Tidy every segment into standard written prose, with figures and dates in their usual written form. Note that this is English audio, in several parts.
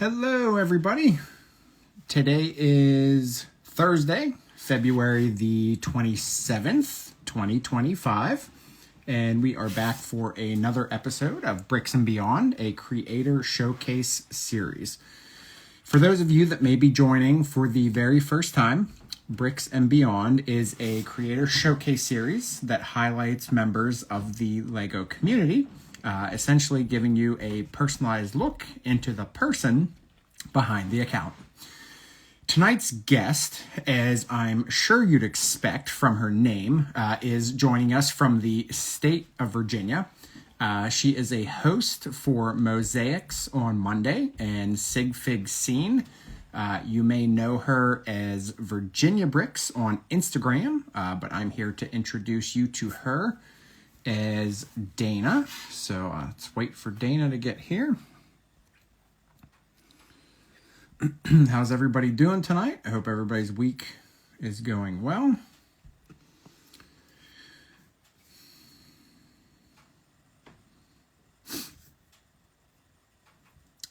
Hello, everybody. Today is Thursday, February the 27th, 2025, and we are back for another episode of Bricks and Beyond, a creator showcase series. For those of you that may be joining for the very first time, Bricks and Beyond is a creator showcase series that highlights members of the LEGO community, essentially giving you a personalized look into the person behind the account. Tonight's guest, as I'm sure you'd expect from her name, is joining us from the state of Virginia. She is a host for Mosaics on Monday and Sig Fig Scene. You may know her as Virginia Bricks on Instagram, but I'm here to introduce you to her as Dana. So let's wait for Dana to get here. How's everybody doing tonight? I hope everybody's week is going well.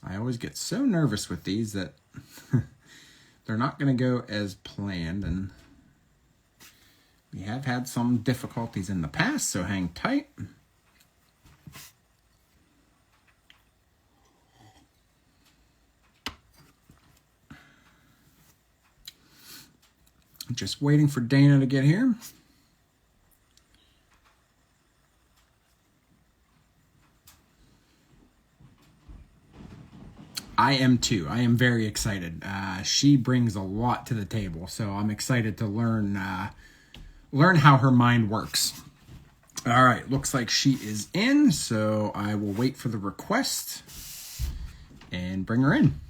I always get so nervous with these that they're not going to go as planned, and we have had some difficulties in the past, so hang tight. Just waiting for Dana to get here. I am too. I am very excited. She brings a lot to the table, so I'm excited to learn how her mind works. All right, looks like she is in, so I will wait for the request and bring her in.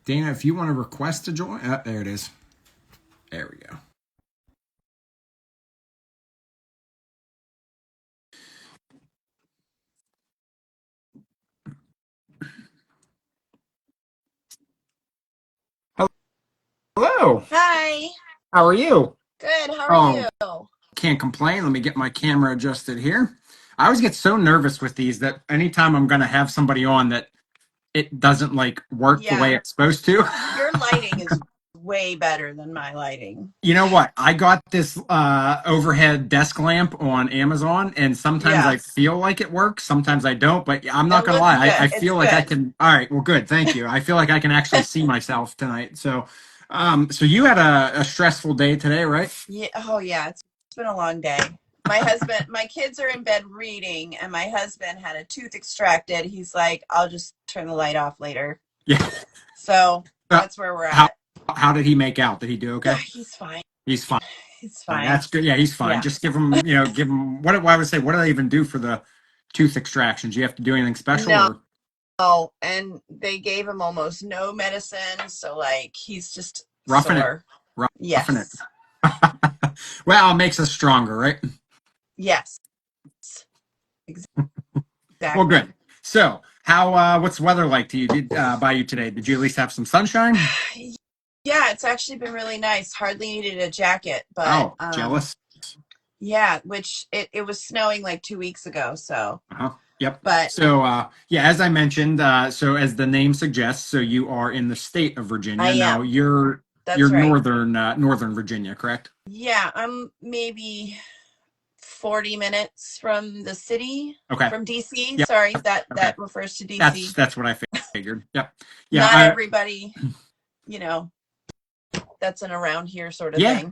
Dana, if you want to request to join, there it is. There we go. Hello. Hi. How are you? Good. How are you? Can't complain. Let me get my camera adjusted here. I always get so nervous with these that anytime I'm going to have somebody on that it doesn't work the way it's supposed to. Your lighting is way better than my lighting. You know what? I got this overhead desk lamp on Amazon, and sometimes I feel like it works, sometimes I don't, but I'm not going to lie. I feel like I can. All right. Well, good. Thank you. I feel like I can actually see myself tonight. So you had a stressful day today, right? Yeah. Oh, yeah. It's been a long day. My kids are in bed reading, and my husband had a tooth extracted. He's like, I'll just turn the light off later. Yeah. So that's where we're at. How did he make out? Did he do okay? He's fine. He's fine. He's fine. That's good. Yeah, he's fine. Yeah. Just give him, give him, what I would say, what do they even do for the tooth extractions? You have to do anything special? No. Oh, and they gave him almost no medicine, so he's just roughing sore. Roughing it. Well, it makes us stronger, right? Yes. Exactly. Well, good. So, what's the weather like to you? By you today? Did you at least have some sunshine? Yeah, it's actually been really nice. Hardly needed a jacket, but jealous. Yeah, which it was snowing 2 weeks ago, so. Yep. But so as I mentioned, so as the name suggests, so you are in the state of Virginia. I am. Now you're right. northern Virginia, correct? Yeah, I'm maybe 40 minutes from the city. Okay. From DC. Yep. Sorry, that refers to DC. That's what I figured. Yep. Yeah. Not everybody, that's an around here sort of thing.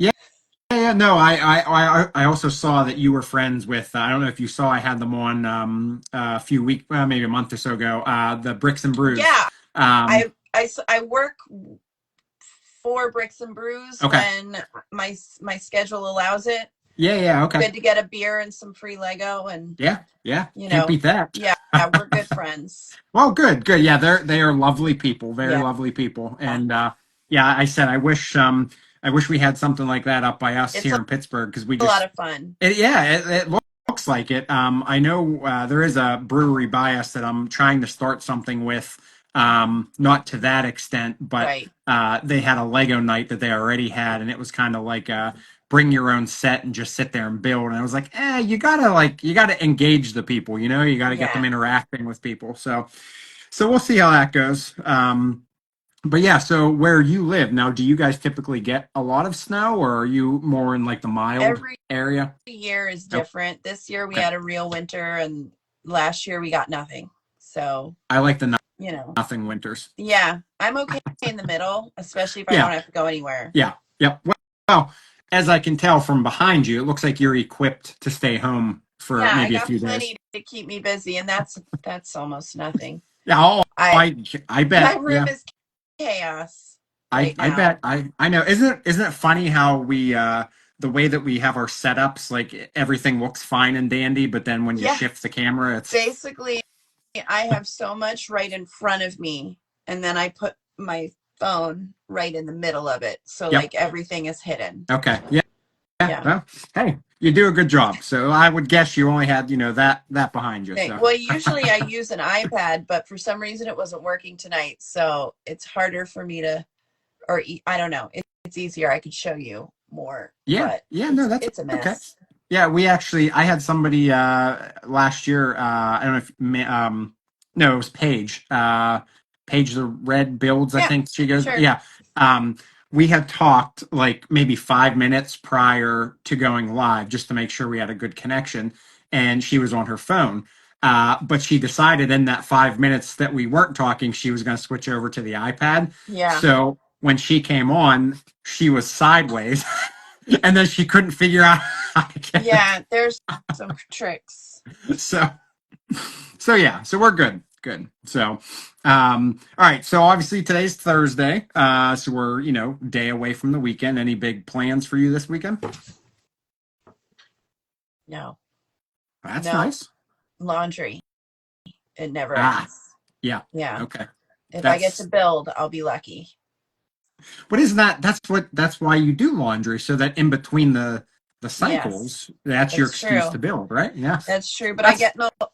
Yeah, no, I also saw that you were friends with, I don't know if you saw, I had them on a few weeks, maybe a month or so ago, the Bricks and Brews. Yeah, I work for Bricks and Brews when my schedule allows it. Yeah, okay. Good to get a beer and some free Lego, and yeah, can't beat that. Yeah, we're good friends. Well, good. Yeah, they are lovely people, very lovely people, and I said I wish we had something like that up by us here in Pittsburgh, because we just a lot of fun. It looks like it. I know there is a brewery by us that I'm trying to start something with Not to that extent, but Right. they had a Lego night that they already had, and it was kind of like bring your own set and just sit there and build. And I was you gotta engage the people, you gotta get them Yeah. interacting with people. So we'll see how that goes. But yeah, so where you live now, do you guys typically get a lot of snow, or are you more in like the mild Every area? year is Oh, different. This year we okay. had a real winter, and last year we got nothing. So, I like the you know, nothing winters. yeah, I'm okay in the middle, especially if I don't Yeah, have to go anywhere. yeah, yep. Well, as I can tell from behind you, it looks like you're equipped to stay home for Yeah, I maybe a got few days. plenty to keep me busy, and that's almost nothing. Yeah, oh, I I my bet. room Yeah, is chaos right I now. bet. I know. Isn't it funny how we the way that we have our setups, like everything looks fine and dandy, but then when you Yeah, shift the camera, it's basically I have so much right in front of me, and then I put my phone right in the middle of it, so yep. like everything is hidden. Okay. Yeah. Yeah. Yeah. Well, hey, you do a good job. So I would guess you only had, that behind you. So Well, usually I use an iPad, but for some reason it wasn't working tonight, so it's harder for me to, I don't know. It's easier. I could show you more, yeah, but yeah, no, that's it's a okay. mess. Yeah, I had somebody last year, I don't know if no, it was Paige. Paige the Red Builds, I Yeah, think she goes. sure. Yeah. Um we had talked like maybe 5 minutes prior to going live just to make sure we had a good connection, and she was on her phone. But she decided in that 5 minutes that we weren't talking, she was going to switch over to the iPad. Yeah. So when she came on, she was sideways. And then she couldn't figure out how to get Yeah, there's some tricks. it. So yeah, so we're good. Good. So all right, so obviously today's Thursday. So we're, day away from the weekend. Any big plans for you this weekend? No. That's No. nice. Laundry. It never Ah, ends. yeah. Yeah. Okay. If I get to That's build, I'll be lucky. what is that? That's why you do laundry, so that in between the Yes, cycles, that's your that's excuse to true. build, right? Yeah. That's true. But That's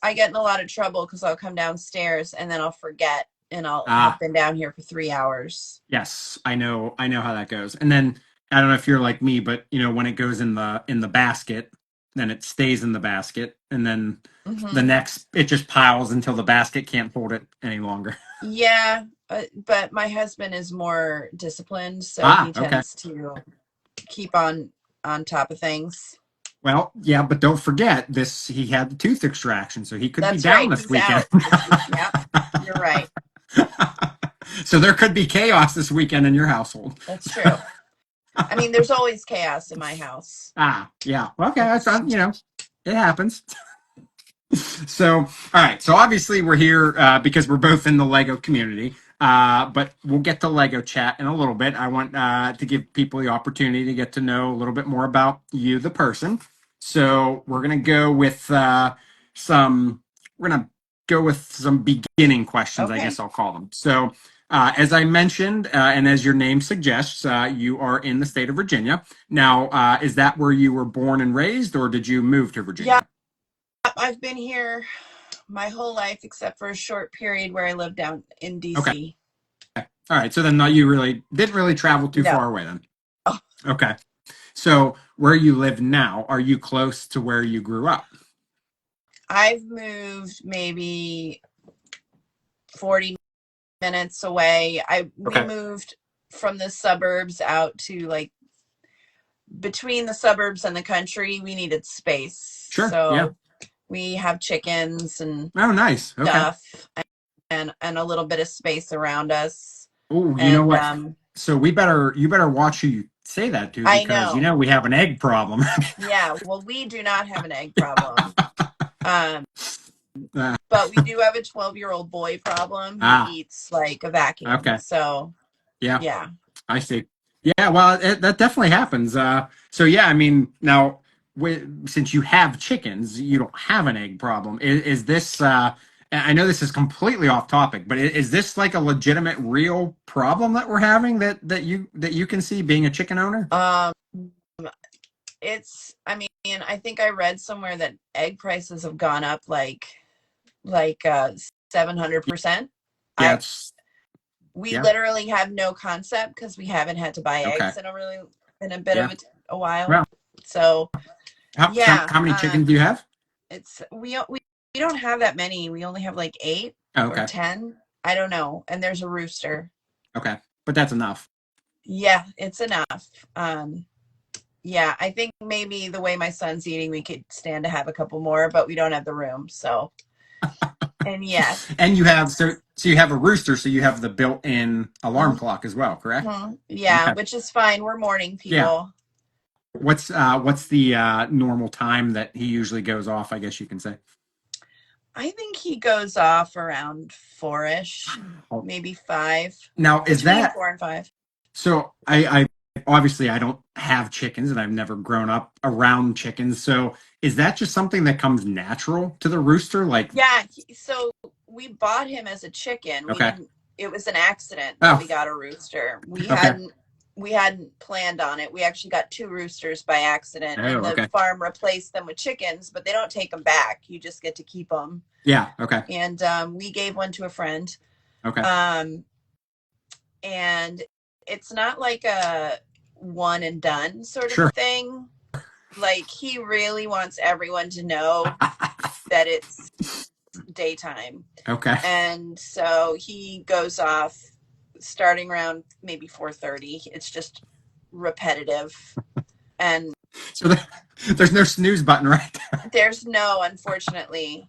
I get in a lot of trouble because I'll come downstairs and then I'll forget and I'll have ah been down here for 3 hours. Yes, I know how that goes. And then I don't know if you're like me, but when it goes in the basket, then it stays in the basket, and then the Hmm. next it just piles until the basket can't hold it any longer. Yeah, but my husband is more disciplined, so Ah, he okay. tends to keep on top of things. Well, yeah, but don't forget this. He had the tooth extraction, so he could be That's down right. this He's weekend. out this week. Yep, you're right. So there could be chaos this weekend in your household. That's true. I mean, there's always chaos in my house. Ah, yeah. Okay, that's It's it happens. So, all right. So obviously we're here because we're both in the Lego community. But we'll get to Lego chat in a little bit. I want to give people the opportunity to get to know a little bit more about you, the person. So we're gonna go with some. We're gonna go with some beginning questions, I okay. guess I'll call them. So, as I mentioned, and as your name suggests, you are in the state of Virginia. Now, is that where you were born and raised, or did you move to Yeah, Virginia? I've been here my whole life except for a short period where I lived down in Okay. DC. All right. So then you really didn't really travel too No. far away then. Okay. So where you live now, are you close to where you grew up? I've moved maybe 40 minutes away. We Okay. moved from the suburbs out to like between the suburbs and the country. We needed space. Sure. Yeah. So we have chickens and Oh, nice. Okay. stuff and a little bit of space around us. Oh, you know And what? So you better watch who you say that to, I because know. we have an egg problem. Yeah, well, we do not have an egg problem. Um, Uh, but we do have a 12-year-old boy problem. He ah, eats like a vacuum. okay. So, Yeah, yeah. I see. Yeah, well, that definitely happens. So yeah, I mean, now since you have chickens, you don't have an egg problem. Is this? And I know this is completely off topic, but is this like a legitimate, real problem that we're having that you can see being a chicken owner? Um, I mean, I think I read somewhere that egg prices have gone up like 700%. Yeah, I it's We Yeah. literally have no concept because we haven't had to buy Okay. eggs in a bit Yeah. of a while. Well, So yeah, how many chickens do you have? it's we don't have that many. We only have like 8 Oh, or okay. 10. I don't know. And there's a rooster. Okay. But that's enough. Yeah, it's enough. Yeah, I think maybe the way my son's eating, we could stand to have a couple more, but we don't have the room. So, and yes, And you have so you have a rooster, so you have the built-in alarm mhm, clock as well, correct? yeah, Okay. which is fine. We're morning Yeah. people. What's the normal time that he usually goes off, I guess you can say? I think he goes off around 4-ish, Oh. maybe 5, Now, is between that 4 and 5. so I obviously I don't have chickens and I've never grown up around chickens. So is that just something that comes natural to the rooster? Like, Yeah, so we bought him as a chicken. We okay. didn't, it was an accident that Oh, we got a rooster. okay. We hadn't planned on it. We actually got 2 roosters by accident, Oh, and the okay. farm replaced them with chickens, but they don't take them back. You just get to keep them. Yeah, okay. And we gave one to a friend. Okay. Um, and it's not like a one and done sort of a Sure. thing. Like, he really wants everyone to know that it's daytime. Okay. And so he goes off starting around maybe 4:30. It's just repetitive. And So there's no snooze button right there. there's no, unfortunately.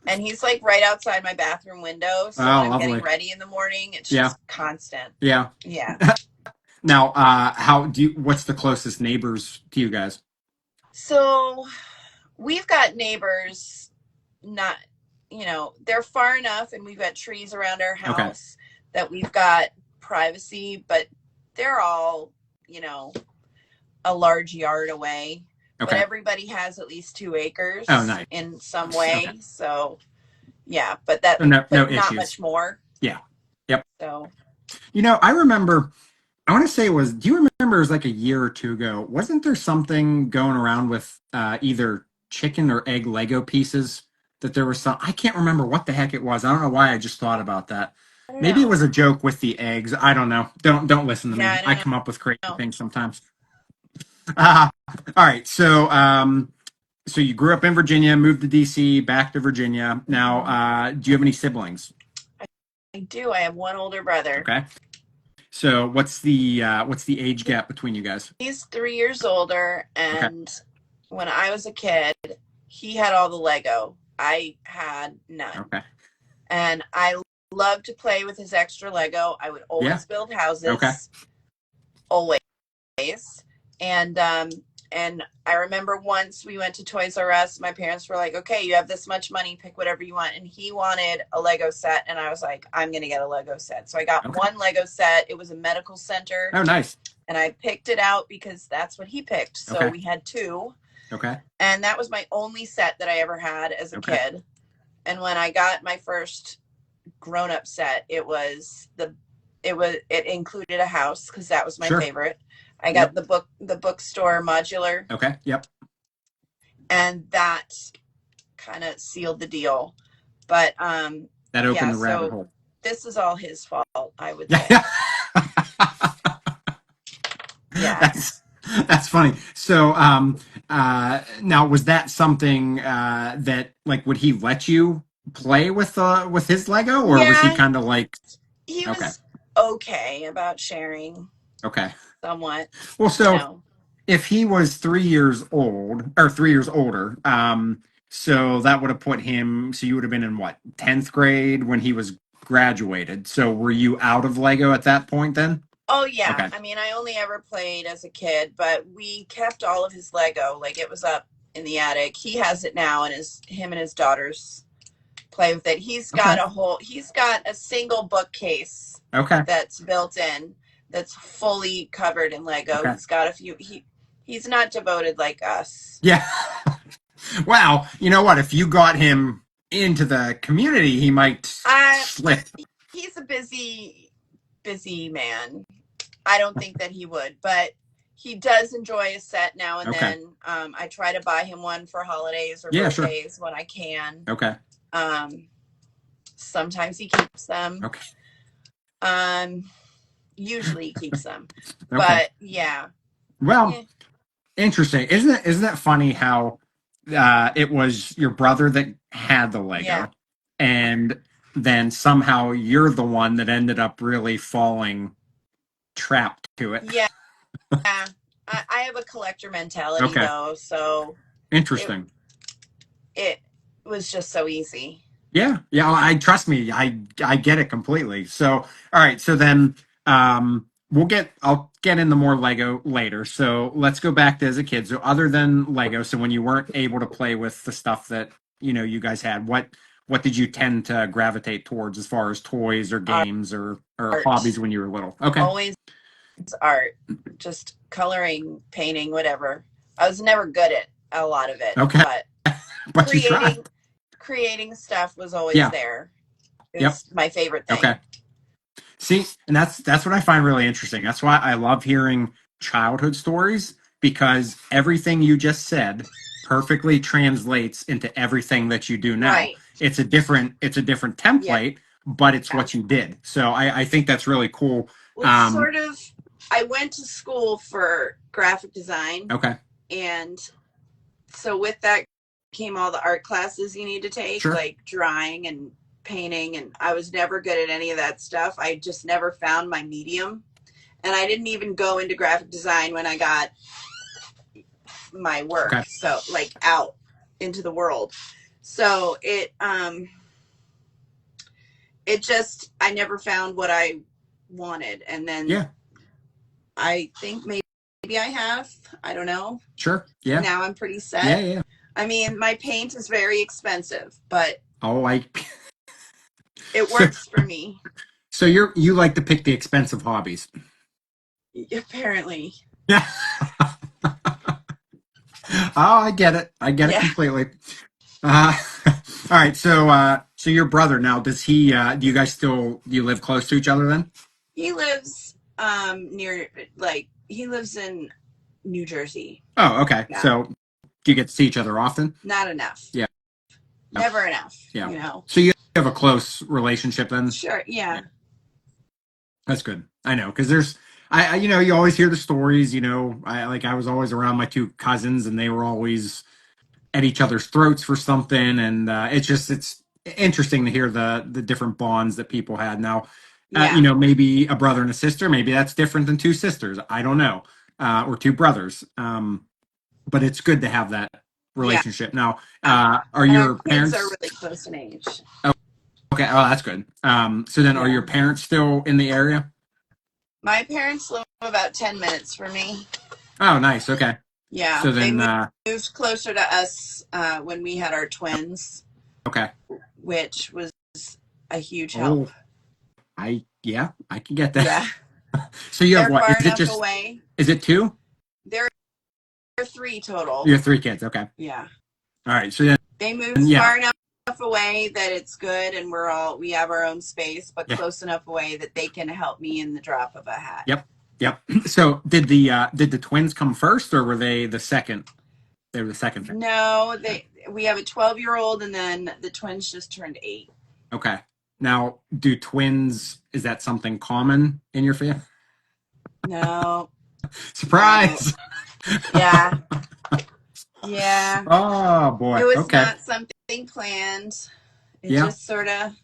And he's like right outside my bathroom window. So when Oh, I'm getting lovely. ready in the morning, it's Yeah. just constant. Yeah. Yeah. Now, what's the closest neighbors to you guys? So we've got neighbors, not, they're far enough, and we've got trees around our Okay. house that we've got privacy, but they're all, a large yard away. But Okay. everybody has at least 2 acres Oh, nice. in some Okay. way. So yeah, but So no but not issues. much more. Yeah. Yep. So I remember, I want to say do you remember it was like a year or two ago, wasn't there something going around with either chicken or egg Lego pieces that there was I can't remember what the heck it was. I don't know why I just thought about that. I don't Maybe it know. was a joke with the eggs. I don't know. Don't listen to Yeah, me. I I don't come up with crazy know. things sometimes. Uh, all right. So you grew up in Virginia, moved to DC, back to Virginia. Now, do you have any siblings? I do. I have one older brother. Okay. So what's the age gap between you guys? He's 3 years older, Okay. and when I was a kid, he had all the Lego. I had none. Okay. And I loved to play with his extra Lego. I would Yeah. always build Okay. houses. Always. And I remember once we went to Toys R Us, my parents were like, okay, you have this much money, pick whatever you want. And he wanted a Lego set, and I was like, I'm gonna get a Lego set. So I got Okay. one Lego set. It was a medical center, Oh, nice. and I picked it out because that's what he picked. So Okay. we had 2, Okay. and that was my only set that I ever had as a Okay. kid. And when I got my first grown-up set, it included a house because that was my Sure. favorite. I Yep. got the bookstore modular, Okay. Yep. and that kind of sealed the deal. But That opened yeah, the rabbit so hole. this is all his fault, I would say. Yeah. Yeah. That's funny. So now was that something that like would he let you play with his Lego, or was he Yeah, kind of like he okay. was okay about sharing Okay. somewhat, Well, you so know. if he was 3 years old or 3 years older, so that would have put him, so you would have been in what, 10th grade when he was graduated. So were you out of Lego at that point then? Oh yeah, Okay. I mean, I only ever played as a kid, but we kept all of his Lego. Like, it was up in the attic. He has it now, and him and his daughters play with it. Okay. He's got a single bookcase Okay. that's built in, that's fully covered in Lego. Okay. He's got a few. He's not devoted like us. Yeah. Wow. You know what? If you got him into the community, he might slip. He's a busy man. I don't think that he would, but he does enjoy a set now and Okay. then. I try to buy him one for holidays or Yeah, sure. birthdays when I can. Okay. Sometimes he keeps them. Okay. Um, usually he keeps them, Okay. but yeah, Well, eh, interesting. Isn't it funny how it was your brother that had the yeah, Lego, and then somehow you're the one that ended up really falling trapped to it. yeah. I have a collector mentality Okay. though, so it Interesting. it was just so easy. Yeah, yeah. I trust me. I get it completely. So, all right. So then, I'll get into more Lego later. So let's go back to as a kid. So other than Lego, so when you weren't able to play with the stuff that you guys had, what did you tend to gravitate towards as far as toys or games or Art, hobbies when you were little? Okay. always art, just coloring, painting, whatever. I was never good at a lot of it, Okay. but But you tried. creating stuff was always Yeah. there. It Yep. was my favorite thing. Okay. See, and that's what I find really interesting. That's why I love hearing childhood stories because everything you just said perfectly translates into everything that you do now. Right. It's a different Yeah. template, but it's what you did. So I think that's really cool. Well, sort of. I went to school for graphic design, Okay, and so with that came all the art classes you need to take, sure. like drawing and painting. And I was never good at any of that stuff. I just never found my medium. And I didn't even go into graphic design when I got my work. Okay, So like out into the world. So it just I never found what I wanted. And then yeah, I think maybe I have. I don't know. sure, yeah, Now I'm pretty yeah, set. yeah. I mean, my paint is very expensive, but Oh, I it so works for me. so you like to pick the expensive hobbies. Apparently. Yeah. Oh, I get it. I get it Yeah. completely. Uh, all right. So your brother now, does he? Do you guys still? Do you live close to each other then? He lives near like he lives in New Jersey. Oh, okay. Yeah. So do you get to see each other often? Not enough. Yeah. Never enough, Yeah. you know. So you have a close relationship then? Sure, Yeah. yeah. That's good. I know because you always hear the stories. I was always around my two cousins, and they were always at each other's throats for something, and it's interesting to hear the different bonds that people had. Now, Yeah. maybe a brother and a sister, maybe that's different than two sisters. I don't know, or two brothers. But it's good to have that Yeah. relationship. Now, are And our your kids are parents really close in age. okay? Oh, that's good. So then, are Yeah. your parents still in the area? My parents live about 10 minutes from me. Oh, nice. Okay. Yeah. So They then, moved closer to us when we had our twins, okay. which was a huge help. Oh, I can get that. Yeah. So you have They're what? far Is it enough just? away. Is it two? They're three total. You have three kids. Okay. Yeah. All right. So then, They moved yeah, far enough away that it's good and we have our own space, but yeah, close enough away that they can help me in the drop of a hat. yep, yep. So did the twins come first, or were they the second? They were the second thing. No, we have a 12-year-old and then the twins just turned 8. Okay. Now, do twins? Is that something common in your family? No. Surprise! Yeah. Yeah. Oh boy. It was Okay. not something planned. It Yeah. just sort of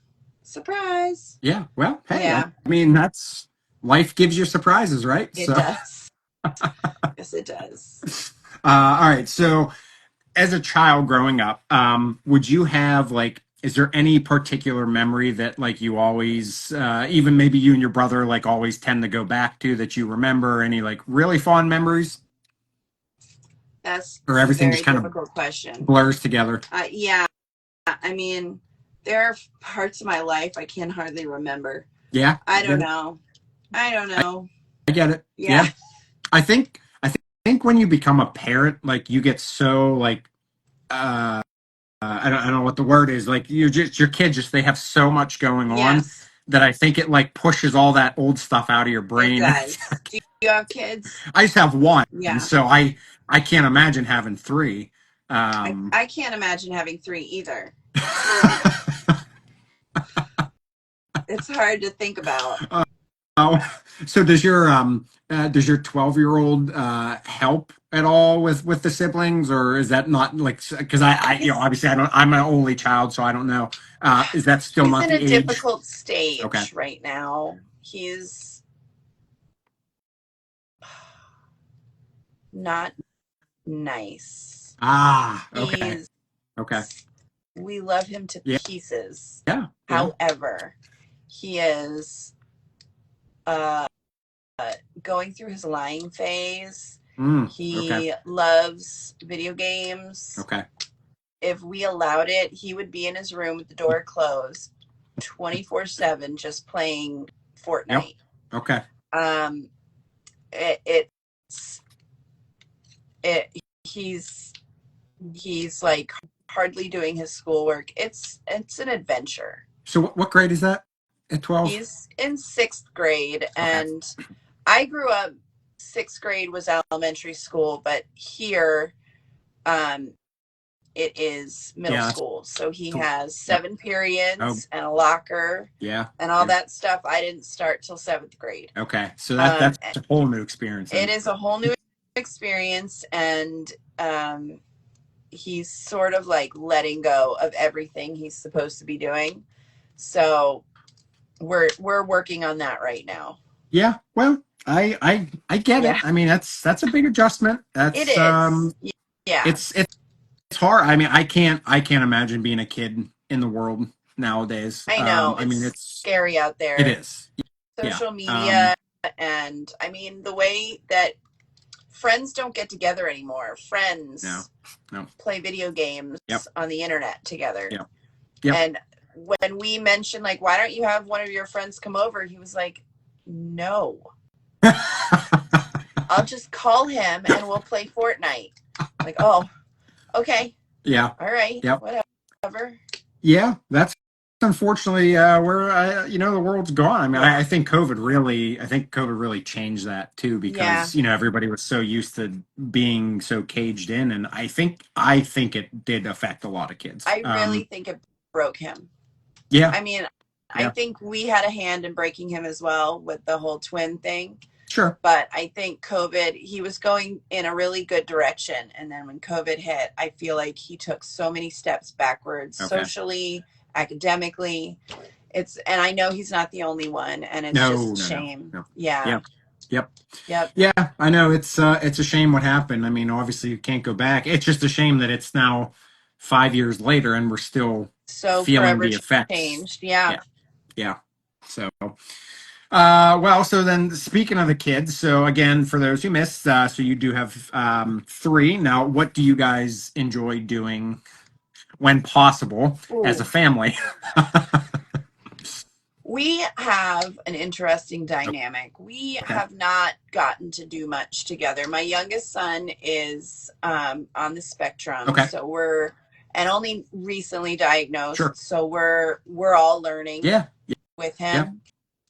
surprise. Yeah. Well, hey, Yeah, I mean that's life gives you surprises, right? it does. Yes, it does. All right. So, as a child growing up, would you have like? Is there any particular memory that like you always, even maybe you and your brother like always tend to go back to that you remember? Any like really fond memories, That's or a everything very just kind of difficult question. blurs together? Yeah, I mean, there are parts of my life I can hardly remember. Yeah, I don't know. I don't know. I get it. Yeah. Yeah, I think when you become a parent, like you get so like I don't know what the word is. Like your kids just they have so much going on Yes, that I think it like pushes all that old stuff out of your it brain. does. Do you have kids? I just have one, Yeah. so I can't imagine having three. I can't imagine having 3 either. It's hard to think about. Oh, so does your 12-year-old help at all with the siblings, or is that not like, because He's obviously I'm an only child, so I don't know. Is that still he's not in a the age? difficult Okay. stage right now. He's not nice. Ah, okay. He's Okay. we love him to Yeah. pieces. Yeah. Yeah. However, he is uh going through his lying phase. Okay. He loves video games. Okay. If we allowed it, he would be in his room with the door closed 24/7 just playing Yep. Fortnite. Okay. Um it's it he's like hardly doing his schoolwork. It's an adventure. So what grade is that at 12? He's in 6th grade, Okay. and I grew up 6th grade was elementary school, but here um it is middle Yeah. school. So he So, has yep. 7 Oh, periods and a locker yeah. and all Yeah. that stuff. I didn't start till 7th grade. Okay. So that's a whole new experience It then. is a whole new experience, and he's sort of like letting go of everything he's supposed to be doing. So we're working on that right now. Yeah. Well, I get it. Yeah, I mean, that's a big adjustment. it That's is. Yeah, it's hard. I mean, I can't imagine being a kid in the world nowadays. I know I mean, it's scary out it there. is. Yeah. Social media, and I mean the way that friends don't get together anymore. No. Friends No. play video games Yep. on the internet together. Yep. Yep. And when we mentioned, like, why don't you have one of your friends come over? He was like, no, I'll just call him and we'll play Fortnite. Like, oh, okay. Yeah. All right. Yep. Whatever. Yeah. That's unfortunately where the world's gone. I mean, Yeah. I think COVID really changed that too, Yeah. because everybody was so used to being so caged in, and I think it did affect a lot of kids. I really think it broke him. Yeah. I mean, Yeah. I think we had a hand in breaking him as well with the whole twin thing. Sure. But I think COVID, he was going in a really good direction. And then when COVID hit, I feel like he took so many steps backwards, Okay. socially, academically. And I know he's not the only one, and it's just a shame. No. Yeah. Yep. Yep. Yeah, I know it's a shame what happened. I mean, obviously you can't go back. It's just a shame that it's now 5 years later and we're still So feeling forever the effects. changed. Yeah. Yeah. So, so then speaking of the kids, so again, for those who missed, so you do have 3. Now, what do you guys enjoy doing when possible as a Ooh. family? We have an interesting dynamic. We Okay. have not gotten to do much together. My youngest son is on the spectrum, Okay. so we're and only recently diagnosed. Sure. So we're all learning Yeah. with him Yeah.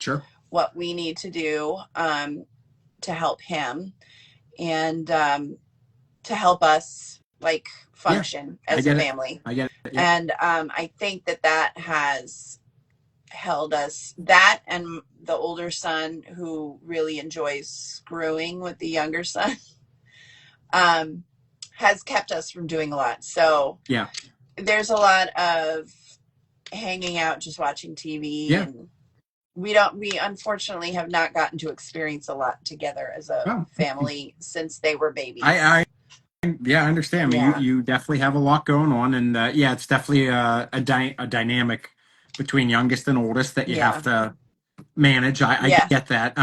Sure. what we need to do to help him and to help us like function I as get a it. family. I get it. Yeah. And I think that has held us, that and the older son who really enjoys screwing with the younger son has kept us from doing a lot. So Yeah. there's a lot of hanging out, just watching TV. Yeah. And we unfortunately have not gotten to experience a lot together as a family since they were babies. I understand. I mean, Yeah. you definitely have a lot going on, and it's definitely a dynamic between youngest and oldest that you Yeah. have to manage. I Yeah. get that.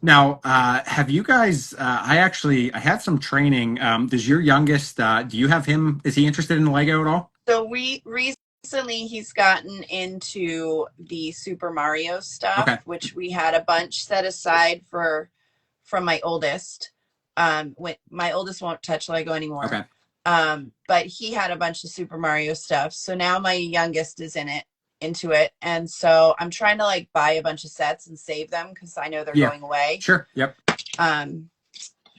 Now, have you guys? I had some training. Does your youngest? Do you have him? Is he interested in Lego at all? So recently he's gotten into the Super Mario stuff, Okay. which we had a bunch set aside from my oldest. When my oldest won't touch Lego anymore. Okay. But he had a bunch of Super Mario stuff. So now my youngest is into it. And so I'm trying to like buy a bunch of sets and save them because I know they're Yeah. going away. Sure. Yep.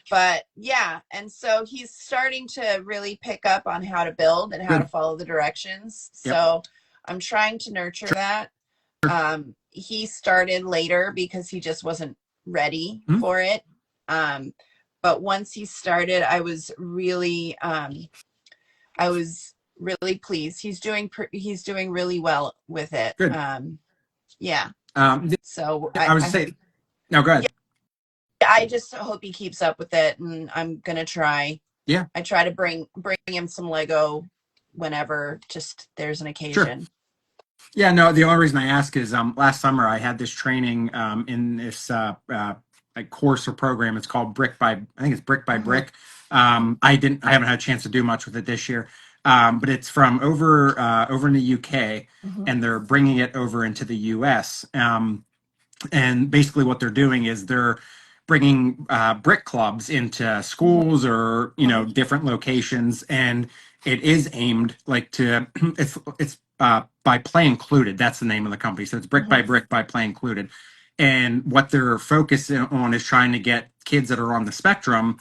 But yeah, and so he's starting to really pick up on how to build and how Good. to follow the directions. Yep. So I'm trying to nurture Sure. that. he started later because he just wasn't ready Hmm? for it. But once he started, I was really pleased. He's doing really well with it. Good. Yeah. Um, So I was to say, no, go yeah, ahead. I just hope he keeps up with it, and I'm gonna try. Yeah, I try to bring him some Lego whenever just there's an sure. occasion. Yeah, no, the only reason I ask is last summer I had this training in this like course or program. It's called I think it's Brick by Hmm. Brick. I haven't had a chance to do much with it this year, but it's from over in the UK, Hmm. and they're bringing it over into the US. And basically what they're doing is they're bringing brick clubs into Hmm. schools or different locations, and it is aimed like to it's by Play Included. That's the name of the company. So it's Brick by Hmm. Brick by Play Included. And what they're focusing on is trying to get kids that are on the spectrum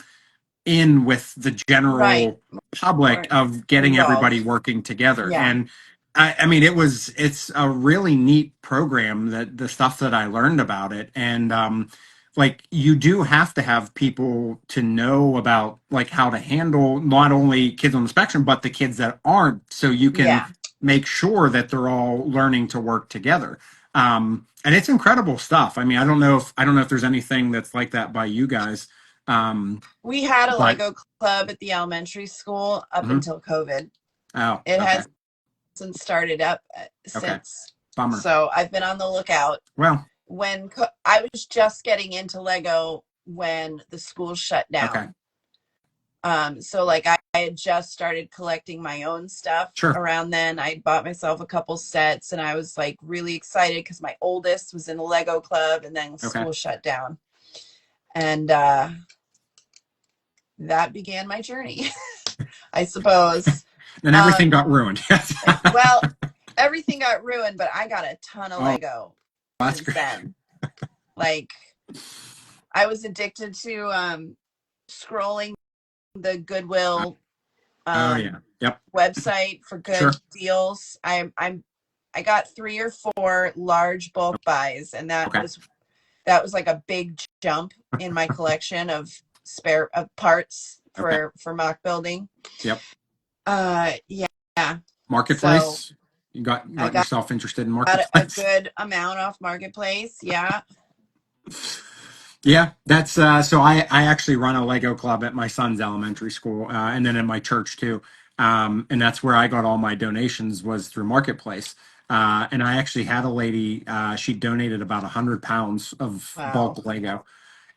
in with the Right. general public More of getting everybody involved. working together. Yeah. And I mean, it's a really neat program, that the stuff that I learned about it. And like, you do have to have people to know about like how to handle not only kids on the spectrum, but the kids that aren't, so you can Yeah. make sure that they're all learning to work together. And it's incredible stuff. I mean, I don't know if there's anything that's like that by you guys. We had a But Lego club at the elementary school up mhm. until COVID. Oh, It okay, hasn't started up okay, since. bummer. So I've been on the lookout. Well, I was just getting into Lego when the school shut okay, down. So like I had just started collecting my own stuff sure, around then. I bought myself a couple sets, and I was like really excited because my oldest was in the Lego club, and then okay. school shut down. And that began my journey, I suppose. And everything Um, got ruined. well, everything got ruined, but I got a ton of Oh, Lego that's since great. then. Like I was addicted to scrolling the Goodwill Oh yeah, yep, website for sure. good deals. I got 3 or 4 large bulk buys, and Okay, that was like a big jump in my collection of spare parts okay, for mock building. yep. Yeah. So Marketplace. You I got got yourself interested in a marketplace. good amount off Marketplace. Yeah. Yeah, that's so I actually run a Lego club at my son's elementary school, and then at my church too. And that's where I got all my donations, was through Marketplace. And I actually had a lady, she donated about 100 pounds of Wow. bulk Lego.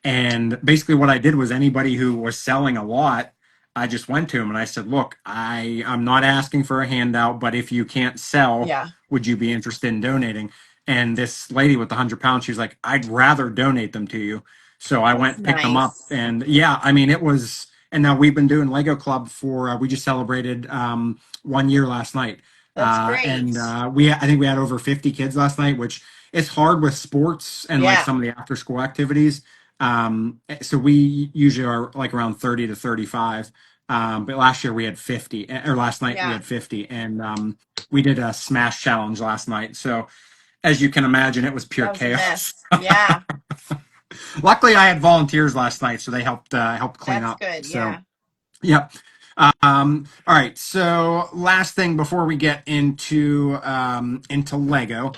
And basically, what I did was, anybody who was selling a lot, I just went to him and I said, "Look, I'm not asking for a handout, but if you can't sell, Yeah. would you be interested in donating?" And this lady with the 100 pounds, she was like, "I'd rather donate them to you." So I That's went, picked them up, nice. and yeah, I mean, it was. And now we've been doing Lego Club for. We just celebrated 1 year last night, That's great. and I think we had over 50 kids last night, which it's hard with sports and like Yeah. some of the after school activities. So we usually are like around 30 to 35. But last year we had 50, or last night we Yeah. had 50, and we did a smash challenge last night. So as you can imagine, it was pure That was a chaos. mess. Yeah. Luckily, I had volunteers last night, so they helped clean That's up. good. So Yeah. yep. All right. So last thing before we get into Lego.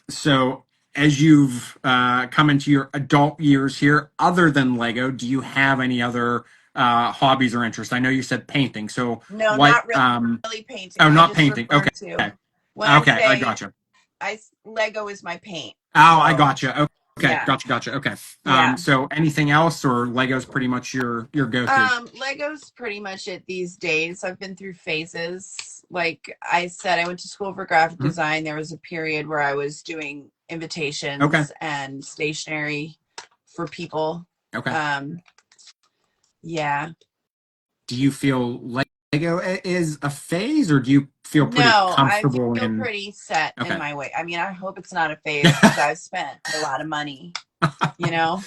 So as you've come into your adult years here, other than Lego, do you have any other hobbies or interests? I know you said painting. So No, what? not really painting. Oh, I not just painting. Okay. refer to when I Okay. I say gotcha. Lego is my paint. Oh, I So gotcha. Okay. yeah. Gotcha. Okay. Yeah. So anything else, or Lego's pretty much your go-to? Lego's pretty much it these days. I've been through phases. Like I said, I went to school for graphic Mhm. design. There was a period where I was doing Okay. invitations and stationery for people. Okay. Um, yeah. Do you feel Lego is a phase, or do you feel pretty No, I comfortable feel in? pretty set in Okay. my way. I mean, I hope it's not a phase because I've spent a lot of money, you know,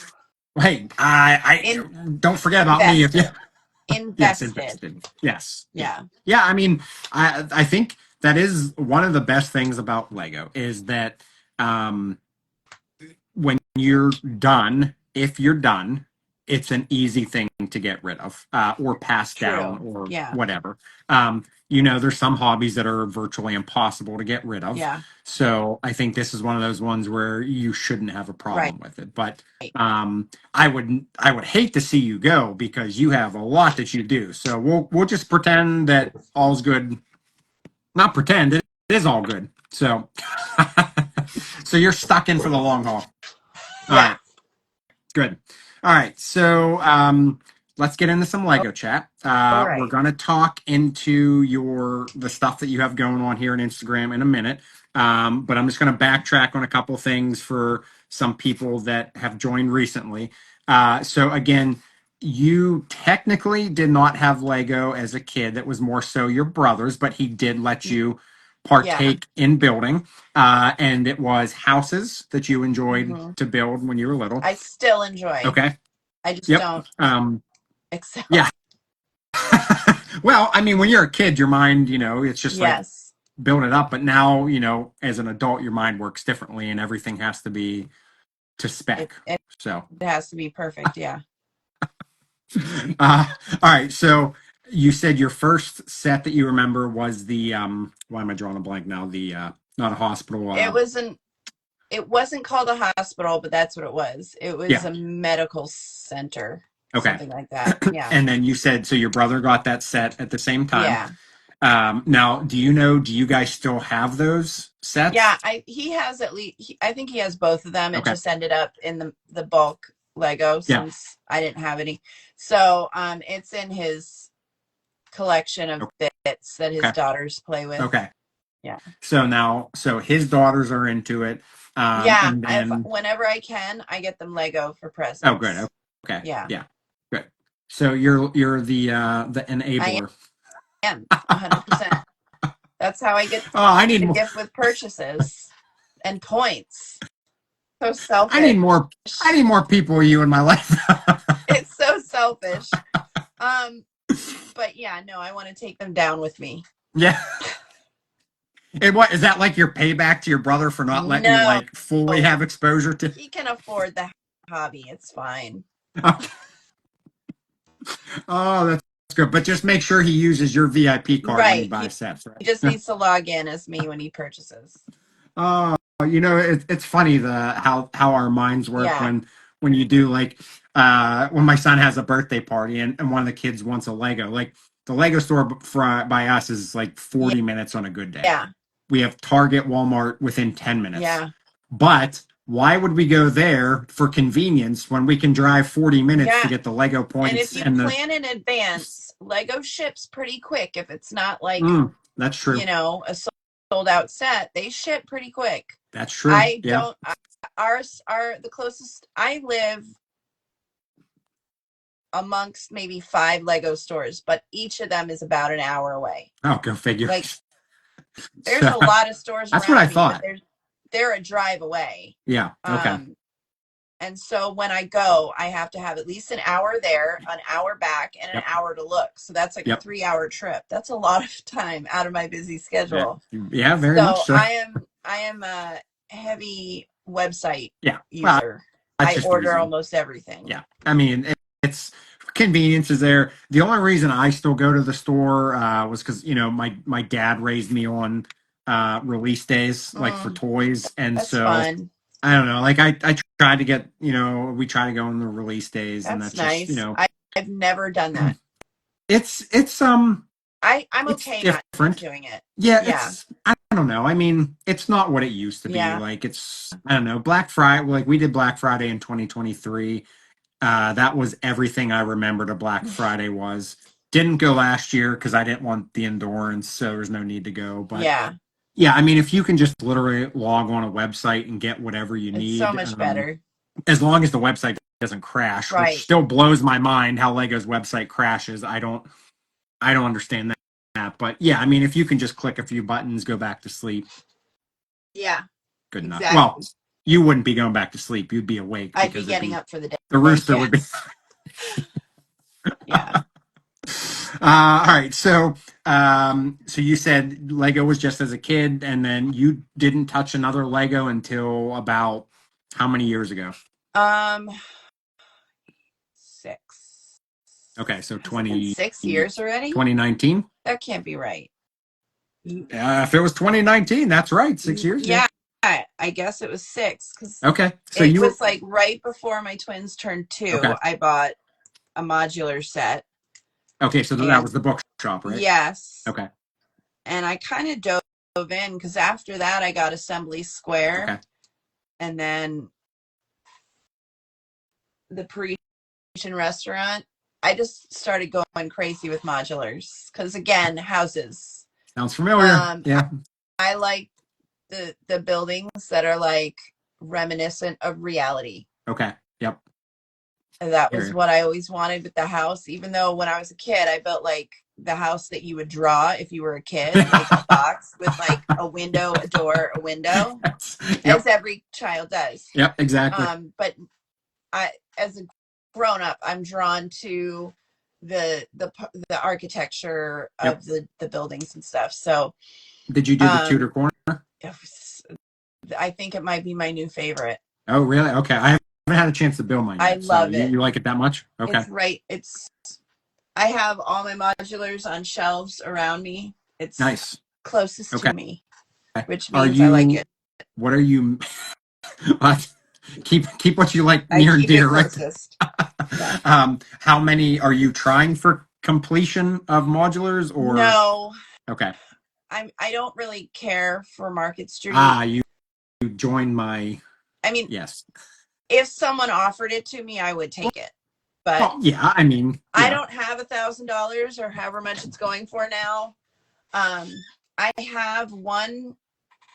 Hey, I in don't forget about me if you. invested, Yes, invested. invested. Yes, yeah, Yeah. yeah. I mean, I think that is one of the best things about Lego, is that um, when you're done, if you're done, it's an easy thing to get rid of or pass down True. or Yeah. whatever. There's some hobbies that are virtually impossible to get rid of. Yeah. So I think this is one of those ones where you shouldn't have a Right. problem with it. But I would hate to see you go because you have a lot that you do. So we'll just pretend that all's good. Not pretend, it is all good. So so you're stuck in for the long haul. All Yeah. right. Good. All right. So let's get into some Lego chat. All We're right. going to talk into the stuff that you have going on here on Instagram in a minute. But I'm just going to backtrack on a couple things for some people that have joined recently. So again, you technically did not have Lego as a kid. That was more so your brother's, but he did let you Yeah. partake in building. And it was houses that you enjoyed Hmm. to build when you were little. I still enjoy. Okay. I just Yep. don't excel. Yeah. Well, I mean, when you're a kid, your mind, it's just like Yes. build it up. But now, as an adult, your mind works differently, and everything has to be to It, spec. it So, has to be perfect. Yeah. all right. So you said your first set that you remember was the why am I drawing a blank now? The not a hospital. It wasn't called a hospital, but that's what it was. It was Yeah. a medical center, Okay. something like that. Yeah. And then you said so your brother got that set at the same time. Yeah. Now, do you guys still have those sets? Yeah. He has at least, I think he has both of them. It Okay. just ended up in the bulk Lego Yeah. since I didn't have any. So it's in his collection of bits that his Okay. daughters play with. Okay. Yeah. So his daughters are into it. Yeah. And then, Whenever I can, I get them Lego for presents. oh, good. Okay. Yeah. Yeah. Good. So you're the enabler. I am 100%. That's how I get Oh, I need the more. gift with purchases and points. So selfish. I need more people you in my life. It's so selfish. But yeah, no, I want to take them down with me. Yeah. And what is that like your payback to your brother for not letting you like fully have exposure to? He can afford the hobby. It's fine. Oh, that's good. But just make sure he uses your VIP card when he Right. buys sets, right? He just needs to log in as me when he purchases. Oh, it's funny how our minds work Yeah. when you do like when my son has a birthday party and one of the kids wants a Lego. Like the Lego store by us is like 40 minutes on a good day. Yeah. We have Target, Walmart within 10 minutes. Yeah. But why would we go there for convenience when we can drive 40 minutes to get the Lego points? And if you plan in advance, Lego ships pretty quick. If it's not like that's true. A sold out set, they ship pretty quick. That's true. The closest I live amongst maybe 5 Lego stores, but each of them is about an hour away. Oh, go figure. Like there's a lot of stores that's around what I thought. They're a drive away. Yeah. Okay. And so when I go, I have to have at least an hour there, an hour back, and an hour to look. So that's like a 3-hour trip. That's a lot of time out of my busy schedule. Yeah, very much so. I am a heavy website user. Well, I order almost everything. Yeah. I mean, it's convenience is there. The only reason I still go to the store was because my dad raised me on release days like for toys, and that's so fun. I don't know. Like I try to get we try to go on the release days, and that's nice. Just I've never done that. It's I'm okay not doing it. Yeah. I don't know. I mean, it's not what it used to be. Yeah. Like I don't know. Black Friday, like we did Black Friday in 2023. That was everything I remembered a Black Friday was. Didn't go last year because I didn't want the endurance, so there's no need to go. But yeah, I mean, if you can just literally log on a website and get whatever you need, so much better. As long as the website doesn't crash, which still blows my mind how Lego's website crashes. I don't understand that. But yeah, I mean, if you can just click a few buttons, go back to sleep. Yeah. Good enough. Well, you wouldn't be going back to sleep. You'd be awake. I'd be getting up for the day. The rooster would be. Yeah. All right. So So you said Lego was just as a kid, and then you didn't touch another Lego until about how many years ago? Um, 6. Okay, so Has it been 6 years already? 2019. That can't be right. If it was 2019, that's right. 6 years, yeah. Yeah, I guess it was 6 because Okay, so it you were was like right before my twins turned 2. okay. I bought a modular set, Okay, so that and was the bookshop, right? yes, Okay, and I kind of dove in because after that I got Assembly Square, okay. and then the Parisian restaurant. I just started going crazy with modulars because again, houses. Sounds familiar. Um, Yeah. I like the buildings that are like reminiscent of reality. Okay. Yep. And that was Here. what I always wanted with the house. Even though when I was a kid, I built like the house that you would draw if you were a kid, like a box with like a window, a door, a window, Yep. as every child does. Yep. Exactly. But I, as a grown up, I'm drawn to the architecture Yep. of the buildings and stuff. So Did you do the Tudor corner? I think it might be my new favorite. Oh, really? Okay. I haven't had a chance to build mine I yet. So love it. you like it that much? Okay. It's right. I have all my modulars on shelves around me. It's Nice. closest Okay. to me, which Are means I like you? it. What are you? Keep what you like I near and keep it dear, right? closest. Yeah. How many are you trying for completion of modulars, or No, okay? I don't really care for Market Street. You joined my I mean, yes. if someone offered it to me, I would take it. But Well, yeah, I mean, I yeah. don't have $1,000 or however much it's going for now. I have one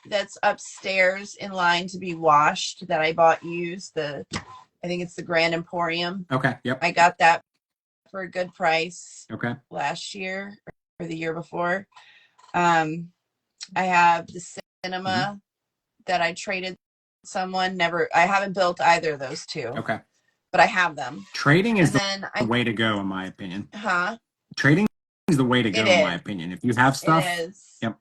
that's upstairs in line to be washed that I bought used. I think it's the Grand Emporium. Okay. Yep. I got that for a good price Okay. last year or the year before. I have the cinema that I traded someone. I haven't built either of those two. Okay. But I have them. Trading is the way to go, in my opinion. Huh? Trading is the way to go, in my opinion. If you have stuff. It is. Yep.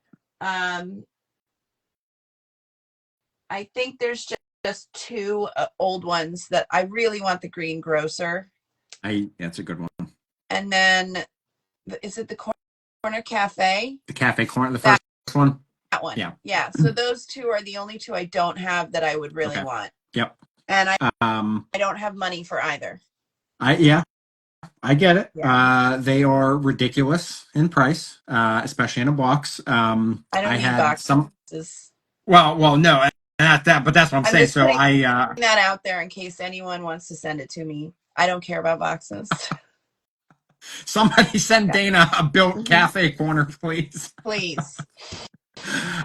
I think there's just 2 old ones that I really want, the greengrocer. That's a good one. And then, is it the Corner Cafe? The cafe corner, the first one. That one. Yeah. Yeah. So those 2 are the only 2 I don't have that I would really want. Yep. And I don't have money for either. I get it. Yeah. They are ridiculous in price, especially in a box. I don't need boxes. Well, no, not that, but that's what I'm saying. So putting that out there in case anyone wants to send it to me. I don't care about boxes. Somebody send Dana a built cafe corner, please. Please.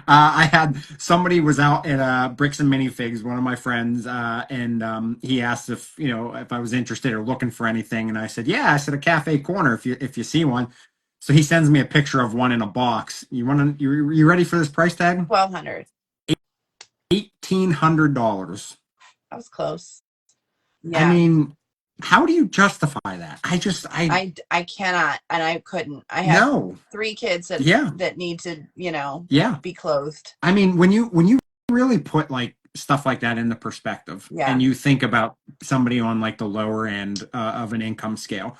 I had somebody was out at Bricks and Minifigs, one of my friends, and he asked if I was interested or looking for anything, and I said, yeah. I said a cafe corner if you see one. So he sends me a picture of one in a box. You ready for this price tag? $1,200. $1,800. That was close. Yeah. I mean, how do you justify that? I cannot, and I couldn't. I have 3 kids that need to, be clothed. I mean, when you really put like stuff like that into perspective, and you think about somebody on like the lower end of an income scale,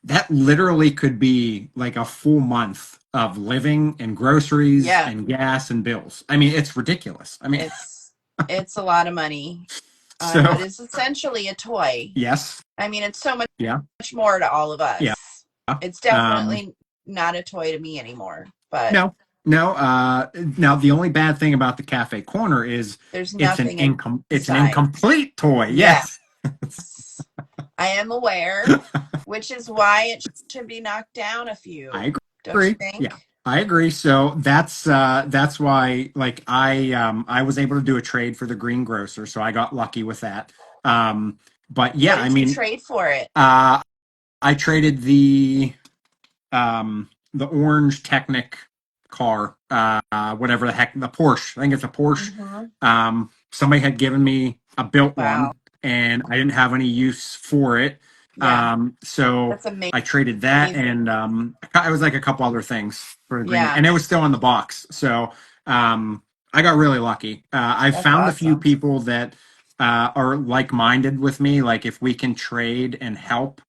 that literally could be like a full month of living and groceries and gas and bills. I mean, it's ridiculous. I mean, it's a lot of money. So, but it's essentially a toy. Yes. I mean, it's so much more to all of us. Yeah. It's definitely not a toy to me anymore. But no. Now the only bad thing about the cafe corner is there's nothing. It's an incomplete toy. Yes. I am aware, which is why it should be knocked down a few. I agree. Don't you think? Yeah. I agree. So that's why like I was able to do a trade for the greengrocer, so I got lucky with that. But yeah, what did you trade for it? I traded the orange Technic car, whatever the heck, the Porsche. I think it's a Porsche. Mm-hmm. Somebody had given me a built one, and I didn't have any use for it. Yeah. So That's amazing. I traded that, and I was like a couple other things for the green, Yeah. and it was still in the box. So I got really lucky. I That's found a few awesome. people that are like-minded with me. Like if we can trade and help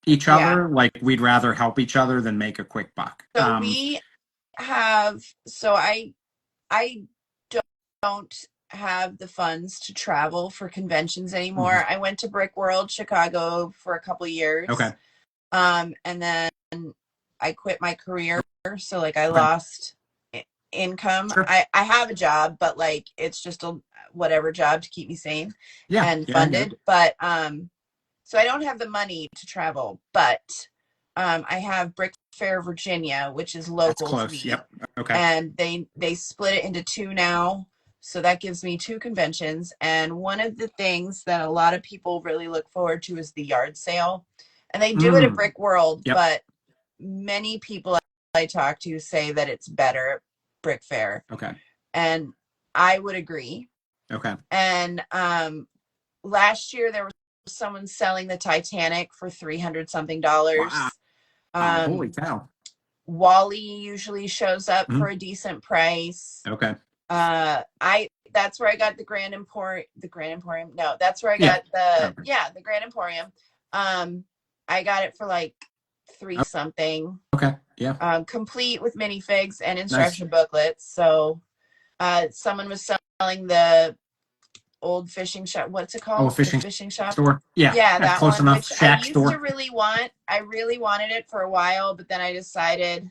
each Yeah. other, like we'd rather help each other than make a quick buck. So we have, so I don't have the funds to travel for conventions Mhm. anymore. I went to Brick World Chicago for a couple Okay. years. And then I quit my career. So like I Okay. lost income. Sure. I have a job, but like it's just a whatever job to keep me sane Yeah. and Yeah. I get it. funded. But so I don't have the money to travel, but I have Brick Fair, Virginia, which is That's local to close. me, Yep. Okay. and they split it into two now. So that gives me two conventions. And one of the things that a lot of people really look forward to is the yard sale. And they do it at Mm. Brick World, Yep. but many people I talk to say that it's better at Brick Fair. Okay. And I would agree. Okay. And last year there was someone selling the Titanic for 300 something Wow. dollars. Holy Um, cow. Wally usually shows up for Mhm. a decent price. Okay. I that's where I got the Grand Emporium. No, that's where I Yeah. got the Okay. yeah, the Grand Emporium. I got it for like three something. Okay. Yeah. Complete with minifigs and Nice. instruction booklets. So someone was selling the old fishing shop. What's it Oh, called? The fishing fishing shop. store. Yeah. Yeah, That's that close one, enough. which I Shack used to store. really want. I really wanted it for a while, but then I decided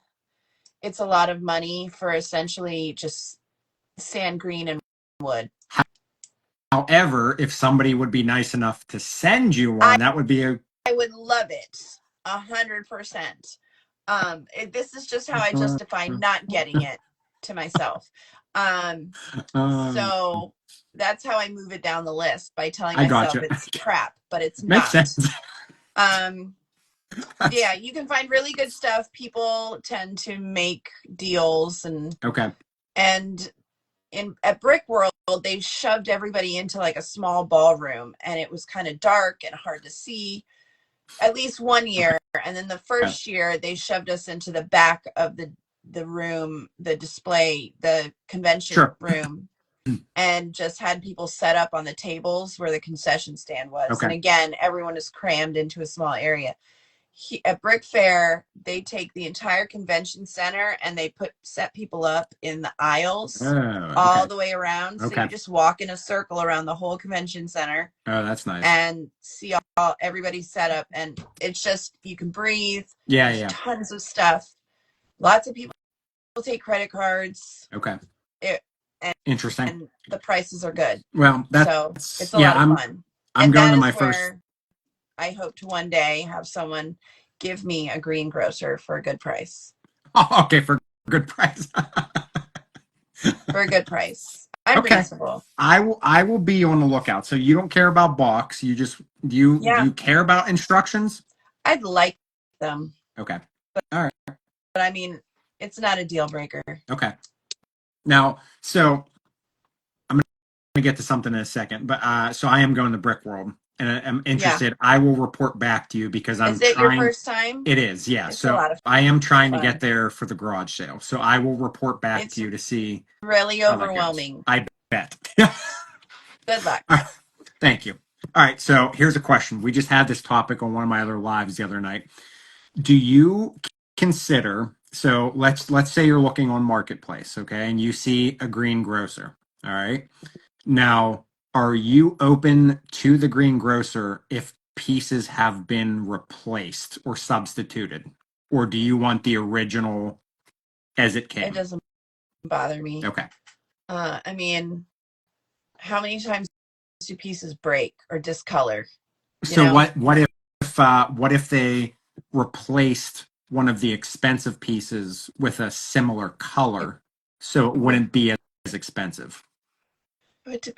it's a lot of money for essentially just sand, green, and wood. However, if somebody would be nice enough to send you I, one, that would be a. I would love it 100%. This is just how I justify not getting it to myself. Um, Uh, so that's how I move it down the list by telling I myself gotcha. it's crap, but it's Makes not. sense. Um, yeah, you can find really good stuff. People tend to make deals Okay. and in at Brick World they shoved everybody into like a small ballroom and it was kind of dark and hard to see at least one Okay. year, and then the Okay. first year they shoved us into the back of the room, the display, the convention Sure. room, and just had people set up on the tables where the concession stand was. And Okay. again, everyone is crammed into a small area. At Brick Fair, they take the entire convention center and they set people up in the aisles Oh, all okay. the way around. So Okay. you just walk in a circle around the whole convention center Oh, that's nice. and see all everybody set up, and it's just you can breathe. Yeah. There's Yeah. tons of stuff. Lots of people take credit cards. Okay. It, and, Interesting. and the prices are good. Well, So that's it's a yeah. lot of fun. I'm And going that to is my first. where I hope to one day have someone give me a greengrocer for a good price. Oh, okay, for good price. For a good price. I'm Okay. reasonable. I will be on the lookout. So you don't care about box. You just do Yeah, you care about instructions? I'd like them, Okay. All right. but I mean, it's not a deal breaker. Okay. Now, so I'm gonna get to something in a second, but so I am going to Brick World and I'm Yeah. interested. I will report back to you because I'm Is it your trying. first time? It is, yeah. It's a So lot of I am trying to get fun. there for the garage sale. So I will report back It's to you to see really how that goes. overwhelming. I bet. Good luck. Thank you. All right, so here's a question. We just had this topic on one of my other lives the other night. Do you consider, so let's say you're looking on Marketplace, okay, and you see a greengrocer. All right. Now, are you open to the greengrocer if pieces have been replaced or substituted? Or do you want the original as it It came? doesn't bother me. Okay. I mean, how many times do pieces break or discolor? You So know, what if they replaced one of the expensive pieces with a similar it color so it would wouldn't be as expensive? it would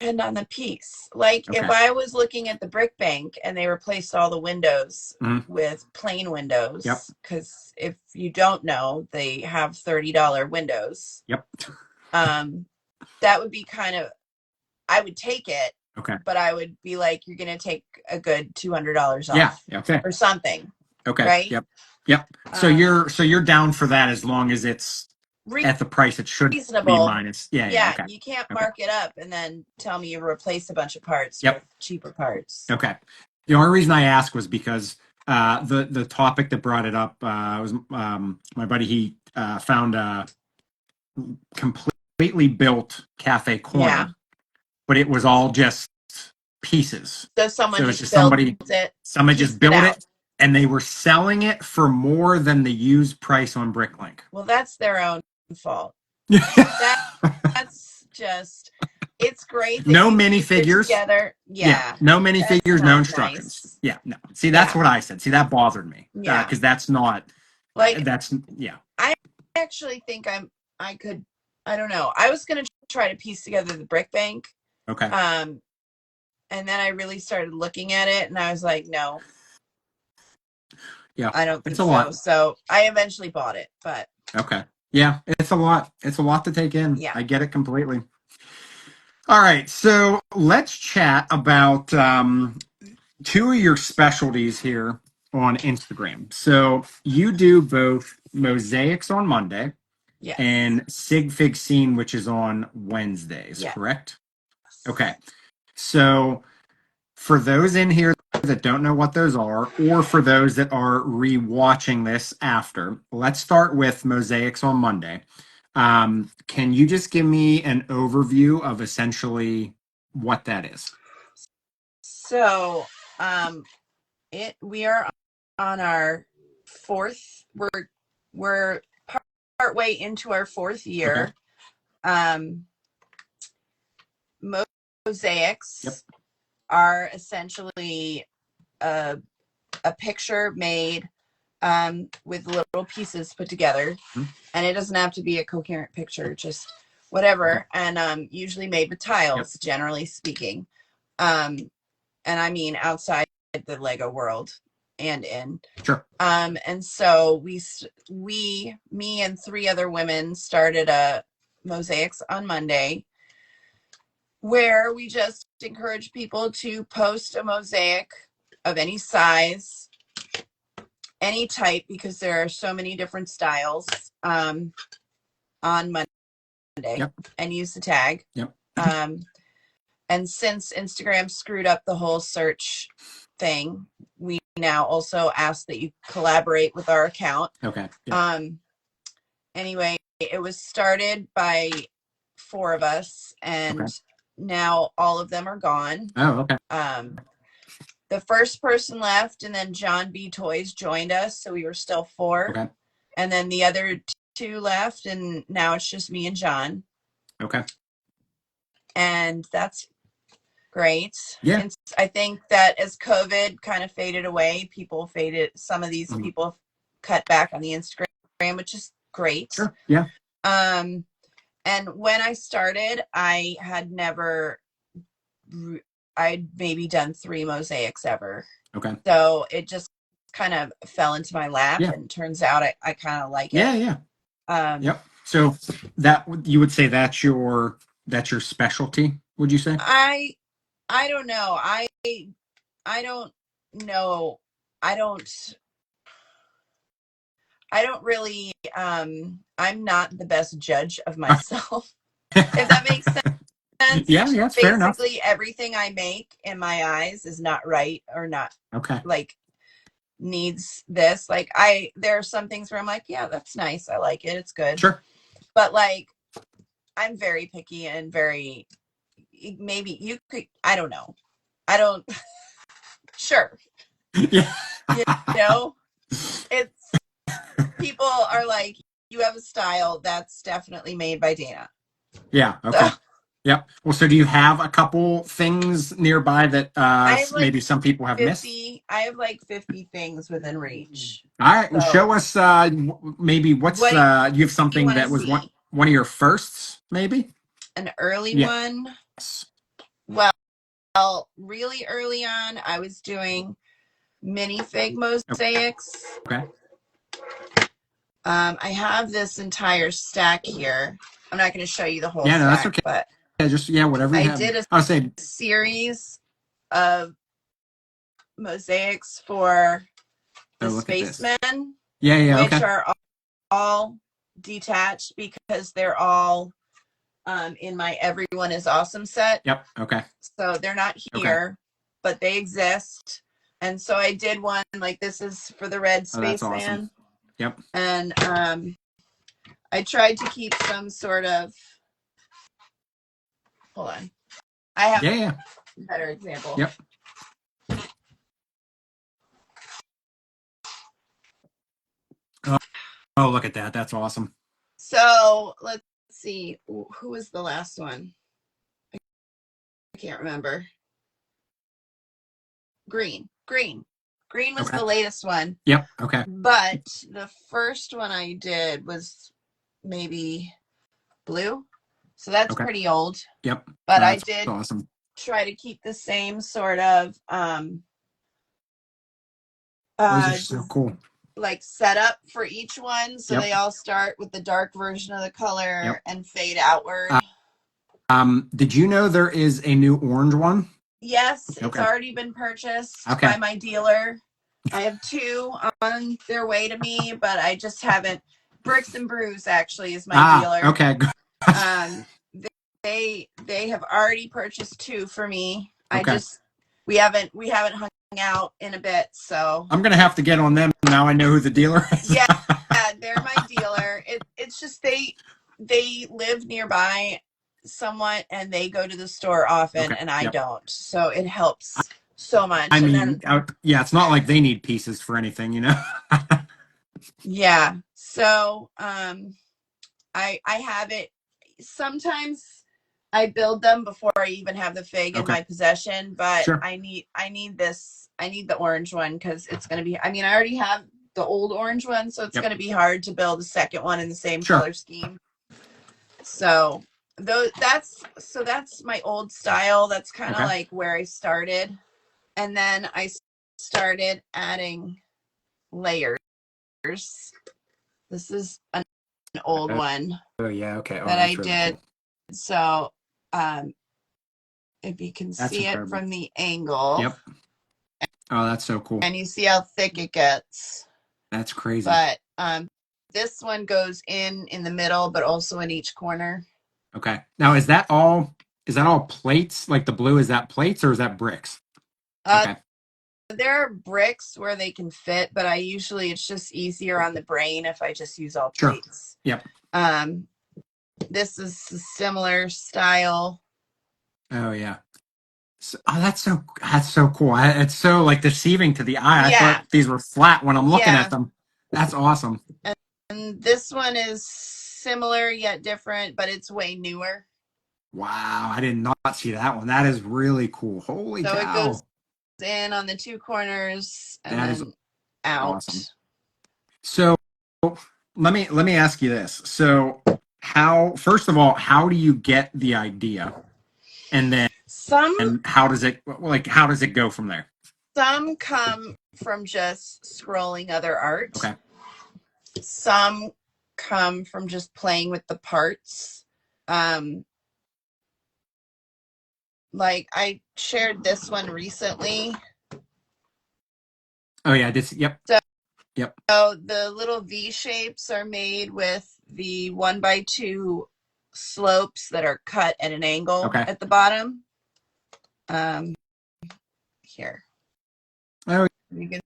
depend on the piece. Like if Okay. I was looking at the brick bank and they replaced all the windows Mhm. with plain Yep. windows, because if you don't know, they have $30 windows. Yep. That would be kind of, I would take it, Okay. but I would be like, you're going to take a good $200 Yeah. off Okay. or something, Okay. right? Yep. Yep. So you're down for that as long as it's at the price it should be reasonable. minus. Yeah. Yeah. Yeah, Okay. you can't Okay. mark it up and then tell me you replace a bunch of parts Yep. with cheaper parts. Okay. The only reason I asked was because the topic that brought it up was my buddy. He found a completely built cafe corner, Yeah. but it was all just pieces. So someone So it's just just built it, somebody pieced just built out. it, and they were selling it for more than the used price on Bricklink. Well, that's their own fault. That's just, it's great that No you pieced it minifigures. together. Yeah. No That's minifigures, no not instructions. nice. Yeah, no. See, that's Yeah. what I said. See, that bothered me. Yeah. Because that's not, Like, that's, yeah. I actually think I could, I don't know. I was going to try to piece together the brick bank. Okay. And then I really started looking at it and I was like, no. Yeah. I don't think It's a so. lot. So I eventually bought it, but. Okay. Yeah, it's a lot. It's a lot to take in. Yeah. I get it completely. All right. So let's chat about two of your specialties here on Instagram. So you do both mosaics on Monday Yeah. and Sig Fig Scene, which is on Wednesdays, Yeah. correct? Okay. So for those in here that don't know what those are, or for those that are re-watching this after, let's start with mosaics on Monday. Can you just give me an overview of essentially what that is? So, we are on our fourth. We're part way into our fourth year. Okay. Mosaics Yep. are essentially a picture made with little pieces put together, and it doesn't have to be a coherent picture, just whatever. Okay. And usually made with tiles, generally speaking. And I mean outside the Lego world and in. Sure. And so me and three other women started a mosaics on Monday, where we just encourage people to post a mosaic of any size, any type, because there are so many different styles on Monday. Yep. And use the tag. Yep. And since Instagram screwed up the whole search thing, we now also ask that you collaborate with our account. Okay. Yep. Anyway, it was started by 4 of us, and now all of them are gone. Oh, okay. The first person left, and then John B. Toys joined us, so we were still 4. Okay. And then the other 2 left, and now it's just me and John. Okay. And that's great. Yeah. I think that as COVID kind of faded away, some of these people cut back on the Instagram, which is great. Sure. Yeah. And when I started, I'd maybe done 3 mosaics ever. Okay. So it just kind of fell into my lap, and turns out I kind of like it. Yeah. Yep. So that you would say that's your specialty, would you say? I don't know. I don't know. I don't really, I'm not the best judge of myself, if that makes sense. Yeah, it's fair enough. Basically, everything I make in my eyes is not right, or not, like, needs this. Like, there are some things where I'm like, yeah, that's nice. I like it. It's good. Sure. But, like, I'm very picky and maybe you could, I don't know. I don't, sure. Yeah. It's, people are like, you have a style that's definitely made by Dana. Yeah. Okay. So, yep. Well, so do you have a couple things nearby that maybe some people have missed? I have like 50 things within reach. All right. Well, show us maybe you have something that was one of your firsts, maybe? An early one? Well, really early on, I was doing minifig mosaics. Okay. I have this entire stack here. I'm not going to show you the whole stack. Yeah, no, that's okay. just whatever you I have. did a I'll say series of mosaics for oh, the look at this. spacemen, Yeah, which okay. are all detached because they're all in my Everyone is Awesome set. Yep, okay. So they're not Okay. here, but they exist. And so I did one like this is for the red Oh, that's spaceman. awesome. Yep. And I tried to keep some sort of hold on. I have Yeah. a better example. Yep. Oh, look at that. That's awesome. So let's see. Who was the last one? I can't remember. Green was Okay. the latest one. Yep. Okay. But the first one I did was maybe blue. So that's Okay. pretty old. Yep. But I That's did awesome. try to keep the same sort of Those are so cool. like setup for each one. So Yep. they all start with the dark version of the color Yep. and fade outward. Did you know there is a new orange one? Yes, it's Okay. already been purchased Okay. by my dealer. I have two on their way to me, but I just haven't. Bricks and Brews actually is my dealer. Okay. They have already purchased two for me. Okay. We haven't hung out in a bit, so I'm gonna have to get on them now. I know who the dealer is. yeah, they're my dealer. It's just they live nearby somewhat, and they go to the store often, Okay. and I Yep. don't. So it helps so much. I And mean, then, it's not like they need pieces for anything, you know. yeah. So I have it. Sometimes I build them before I even have the fig in Okay. my possession, but Sure. I need this. I need the orange one because it's going to be. I mean, I already have the old orange one, so it's Yep. going to be hard to build a second one in the same Sure. color scheme. So that's my old style. That's kind of Okay. like where I started, and then I started adding layers. This is an old one Oh yeah. Okay. Oh, that I that's really did. cool. So if you can That's see incredible. it from the angle. Yep. Oh, that's so cool. And you see how thick it gets. That's crazy. But this one goes in the middle, but also in each corner. Okay. Now, is that all plates? Like the blue, is that plates or is that bricks? Okay. There are bricks where they can fit, but it's just easier on the brain if I just use all plates. Sure. Yep. This is a similar style. Oh yeah. That's so cool. It's so like deceiving to the eye. Yeah. I thought these were flat when I'm looking Yeah. at them. That's awesome. And this one is similar yet different, but it's way newer. Wow, I did not see that one. That is really cool. Holy So cow. it goes in on the two corners and That then is out. awesome. So let me ask you this. So first of all, how do you get the idea? And then how does it go from there? Some come from just scrolling other art. Okay. Some come from just playing with the parts. Like I shared this one recently. Oh yeah, this yep. Yep. So the little V shapes are made with the 1x2 slopes that are cut at an angle at the bottom. Here. Oh, you can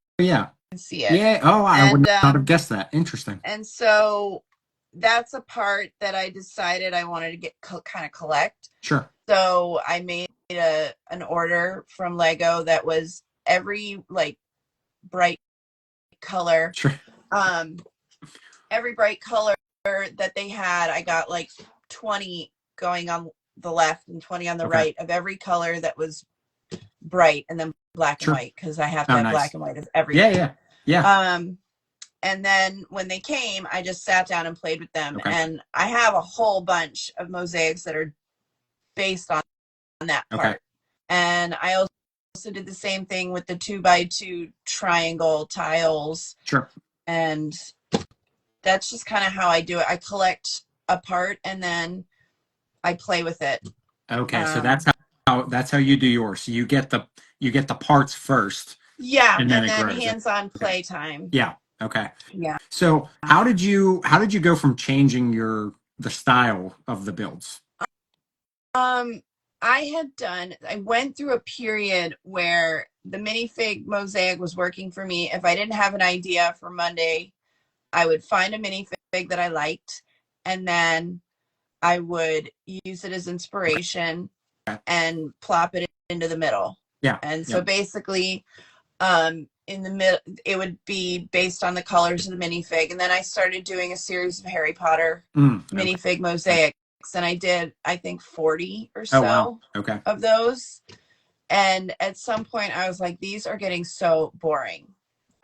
see it. Yeah. Oh, I would not have guessed that. Interesting. And so that's a part that I decided I wanted to get kind of collect. Sure. So I made an order from Lego that was every like bright color. Sure. Every bright color that they had, I got like 20 going on the left and 20 on the right of every color that was bright, and then black and white because I have to have black and white of everything. Yeah. And then when they came, I just sat down and played with them. And I have a whole bunch of mosaics that are based on that part. And I also did the same thing with the 2x2 triangle tiles. Sure. And that's just kind of how I do it. I collect a part and then I play with it. Okay, so that's how you do yours. So you get the parts first, Yeah, and then and it then grows. hands-on Okay. playtime. Yeah. Okay. Yeah. So how did you go from changing the style of the builds? Um, I went through a period where the minifig mosaic was working for me. If I didn't have an idea for Monday, I would find a minifig that I liked, and then I would use it as inspiration Okay. and plop it into the middle. Yeah. And so Yep. basically, in the middle, it would be based on the colors of the minifig. And then I started doing a series of Harry Potter minifig Okay. mosaics, and I did, I think, 40 or Oh wow. so Okay. of those. And at some point, I was like, these are getting so boring.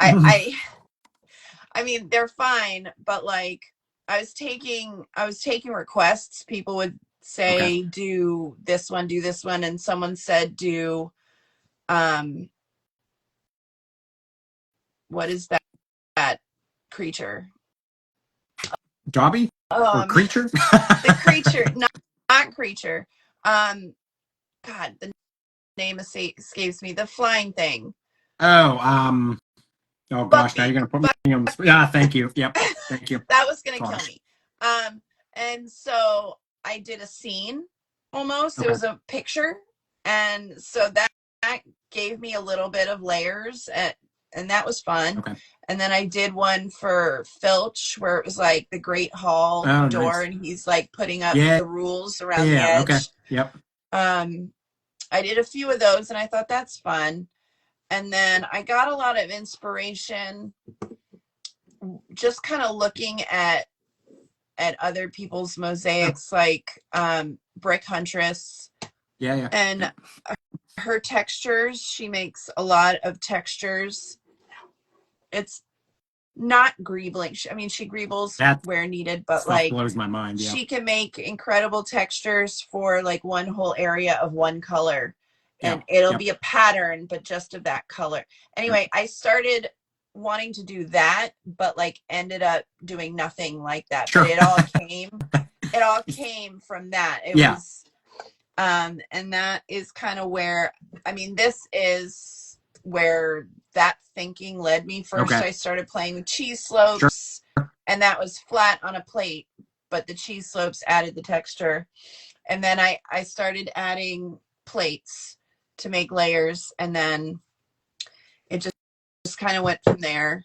I, I, I mean, they're fine, but like, I was taking requests. People would Okay. say, do this one, and someone said, do um, what is that creature? Dobby or Um, creature? the creature, not creature. Um, God, the name escapes me. The flying thing. Oh, oh gosh, now you're Buckbeak. gonna put me on the spot. Yeah, thank you. Yep, thank you. That was gonna kill Gosh. me. Um, and so I did a scene almost. It Okay. was a picture, and so that gave me a little bit of layers, and that was fun. Okay. And then I did one for Filch where it was like the Great Hall Oh, door, nice. and he's like putting up Yeah. the rules around the Yeah. Okay. edge. Yep. Um, I did a few of those, and I thought that's fun. And then I got a lot of inspiration just kind of looking at other people's Oh, mosaics, like Brick Huntress, yeah. Yeah. and Yep. her textures. She makes a lot of textures. It's not greebling. I mean, she greebles That where needed, but stuff like blows my mind. Yeah. she can make incredible textures for like one whole area of one color, Yeah. and it'll Yep. be a pattern, but just of that color. Yep. Anyway, I started wanting to do that, but like ended up doing nothing like that. But Sure. it all came from that. It Yeah. was and that is kind of where, I mean, this is where that thinking led me. First Okay. I started playing with cheese Sure. slopes, and that was flat on a plate, but the cheese slopes added the texture. And then I started adding plates to make layers, and then it just kind of went from there.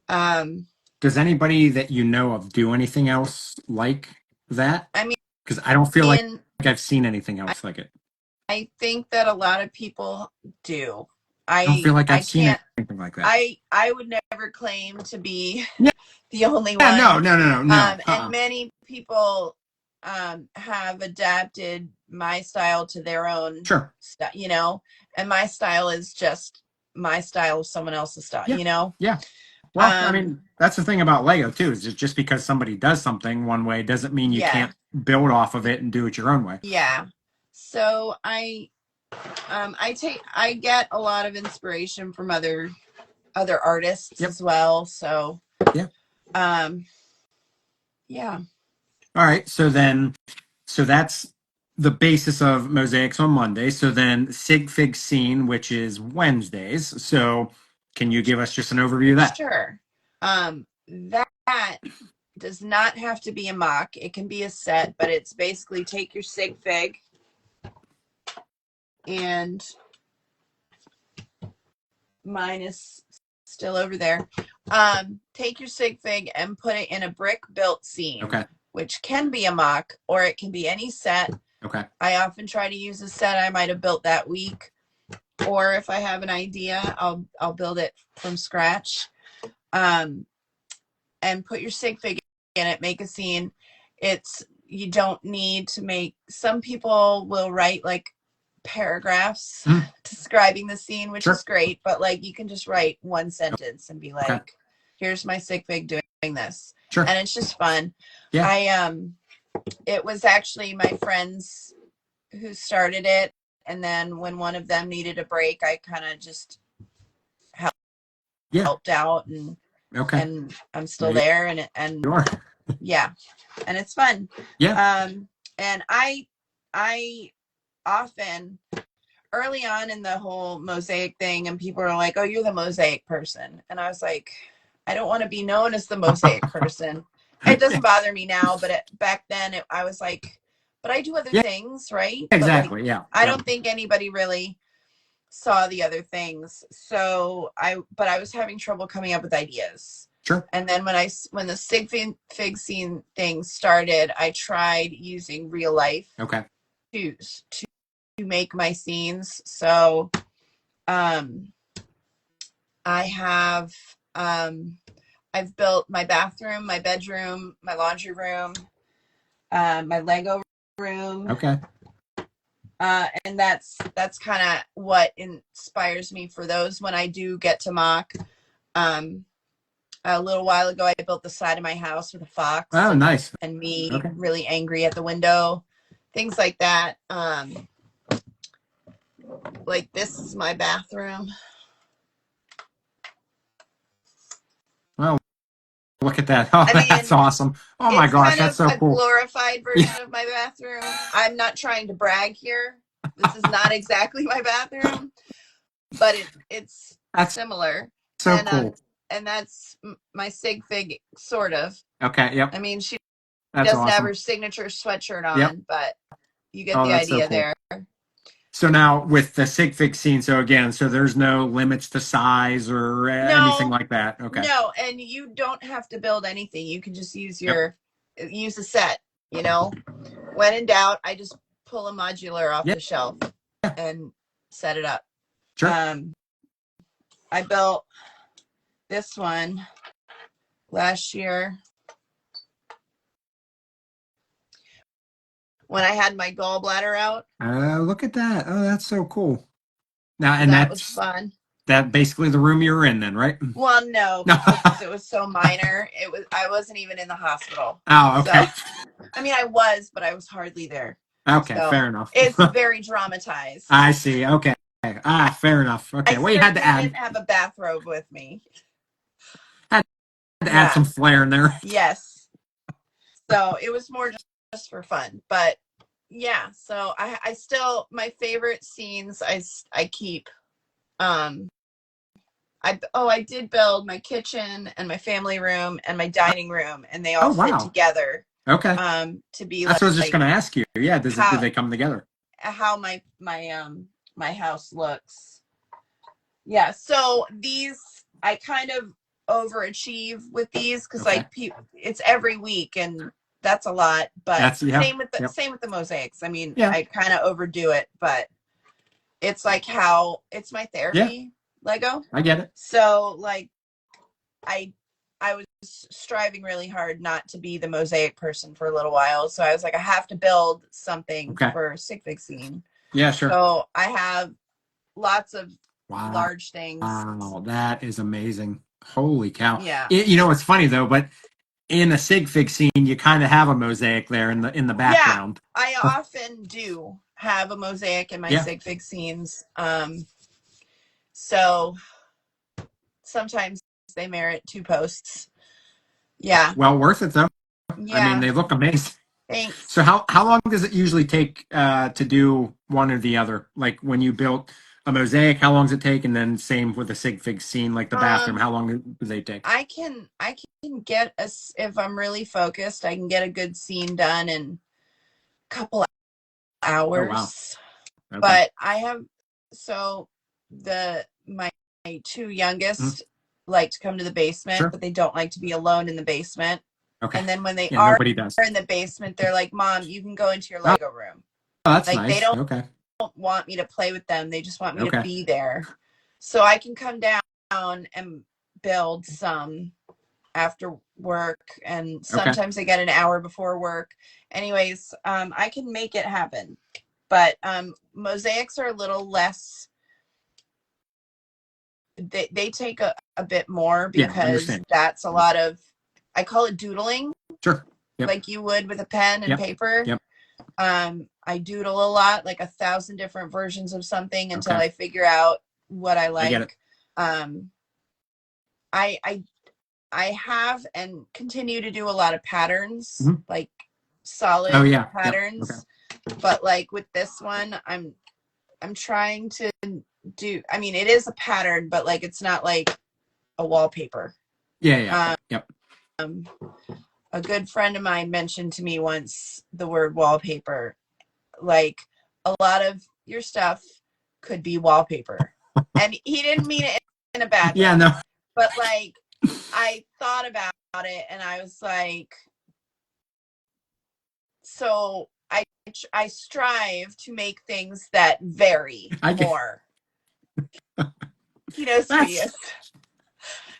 um Does anybody that you know of do anything else like that? I Because I don't feel like mean, I've seen anything I, else like it. I think that a lot of people do. I don't feel like I I've seen can't, anything like that. I would never claim to be Yeah. the only Yeah. No. one. No. No. No. No. And many people have adapted my style to their own Sure. style, and my style is just my style of someone else's Yeah. style. Yeah. Well, I Um, mean, that's the thing about Lego too, is just because somebody does something one way doesn't mean you yeah, can't build off of it and do it your own way. yeah. So I get a lot of inspiration from other artists Yep. as well. So Yeah. um, yeah. All right. So that's the basis of mosaics on Monday. So then Sig Fig Scene, which is Wednesdays. So can you give us just an overview of that? Sure. That does not have to be a mock. It can be a set, but it's basically take your sig fig and mine is still over there. Take your sig fig and put it in a brick built scene, Okay. which can be a mock or it can be any set. Okay. I often try to use a set I might have built that week, or if I have an idea, I'll build it from scratch. And put your sig fig in it, make a scene. You don't need to make, some people will write like paragraphs describing the scene, which Sure. is great, but like you can just write one sentence and be like, Okay. here's my sig fig doing this. Sure. And it's just fun. Yeah. It was actually my friends who started it, and then when one of them needed a break, I kind of just Yeah. helped out, and Okay. I'm still there, and Sure. yeah, and it's fun. Yeah. And I often early on in the whole mosaic thing, and people are like, "Oh, you're the mosaic person," and I was like, I don't want to be known as the mosaic person. It doesn't bother me now, but back then I was like, but I do other Yeah, things, right? But like, exactly. Yeah. I Yep. don't think anybody really saw the other things. So but I was having trouble coming up with ideas. Sure. And then when the Sig Fig scene thing started, I tried using real life Okay. to make my scenes. So I have I've built my bathroom, my bedroom, my laundry room, my Lego room. Okay. And that's kind of what inspires me for those when I do get to mock. A little while ago, I built the side of my house with a fox. Oh, nice. And me Okay. really angry at the window, things like that. Like this is my bathroom. Well, look at that. Oh, I mean, that's awesome. Oh my gosh, that's so a cool. glorified version of my bathroom. I'm not trying to brag here. This is not exactly my bathroom, but it's That's similar. so And cool. And that's my Sig Fig, sort of. Okay. Yep. I mean, she That's doesn't have awesome. her signature sweatshirt on, Yep. but you get Oh, the that's so idea cool. there. So now with the Sig Fig scene, so again, so there's no limits to size or anything No, like that. Okay. no, and you don't have to build anything. You can just use Yep. use a set. You know, when in doubt, I just pull a modular off Yep. the shelf and set it up. Sure. I built this one last year when I had my gallbladder out. Look at that. Oh, that's so cool. Now, So and that was that's fun. that basically the room you were in then, right? Well, no, because it was so minor. I wasn't even in the hospital. Oh, okay. So, I mean, I was, but I was hardly there. Okay, So fair enough. it's very dramatized. I see. Okay. Fair enough. Okay. Well, you had to didn't have a bathrobe with me. add some flair in there. Yes. So it was more just for fun. But yeah, so I still, my favorite scenes I keep. I did build my kitchen and my family room and my dining room, and they all fit together. Okay. To be that's what I was just going to ask you. Yeah. Do they come together? How my house looks. Yeah. So these, I kind of overachieve with these because it's every week, and that's a lot. But same with the mosaics. I mean, I kind of overdo it, but it's like it's my therapy. Lego. I get it. So like I was striving really hard not to be the mosaic person for a little while. So I was like, I have to build something for Sig Fig scene. Yeah, sure. So I have lots of large things. Wow, that is amazing. Holy cow. Yeah. You know, it's funny though, but in a Sig Fig scene, you kind of have a mosaic there in the background. Yeah, I often do have a mosaic in my Sig Fig scenes. So sometimes they merit 2 posts. Yeah. Well, worth it though. Yeah. I mean, they look amazing. Thanks. So how long does it usually take to do one or the other? Like when you built a mosaic, how long does it take? And then same with the Sig Fig scene, like the bathroom, how long do they take? I can get if I'm really focused, I can get a good scene done in a couple hours. Oh, wow. Okay. But I have my 2 youngest like to come to the basement, but they don't like to be alone in the basement. Okay. And then when they are in the basement, they're like, "Mom, you can go into your Lego room." Oh, that's nice. They don't want me to play with them. They just want me to be there. So I can come down and build some after work, and sometimes I get an hour before work. Anyways, I can make it happen. But mosaics are a little less. They take a bit more because that's a lot of, I call it doodling. Sure. Yep. Like you would with a pen and paper. Yep. I doodle a lot, like 1,000 different versions of something until I figure out what I like. I get it. I have and continue to do a lot of patterns, like solid patterns. But like with this one, I'm trying to do. I mean, it is a pattern, but like it's not like a wallpaper. Yeah. Yep. A good friend of mine mentioned to me once the word wallpaper. Like a lot of your stuff could be wallpaper, and he didn't mean it in a bad Yeah. way. No. But like, I thought about it, and I was like, so I strive to make things that vary I get more. that's. Serious.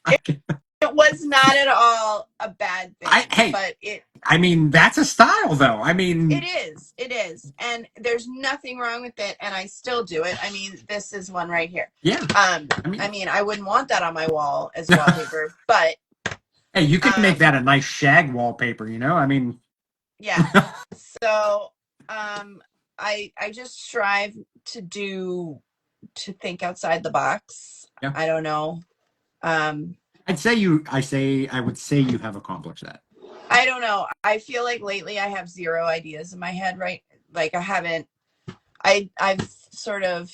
I, It, it was not at all a bad I thing, hey. but it I mean, that's a style, though. I it mean, is. It is. And there's nothing wrong with it, and I still do it. I mean, this is one right here. yeah. I mean, I wouldn't want that on my wall as wallpaper, but hey, you could make that a nice shag wallpaper. I mean, yeah. So I just strive to think outside the box. yeah. I don't know. I would say you have accomplished that. I don't know. I feel like lately I have zero ideas in my head, right? Like I haven't I've sort of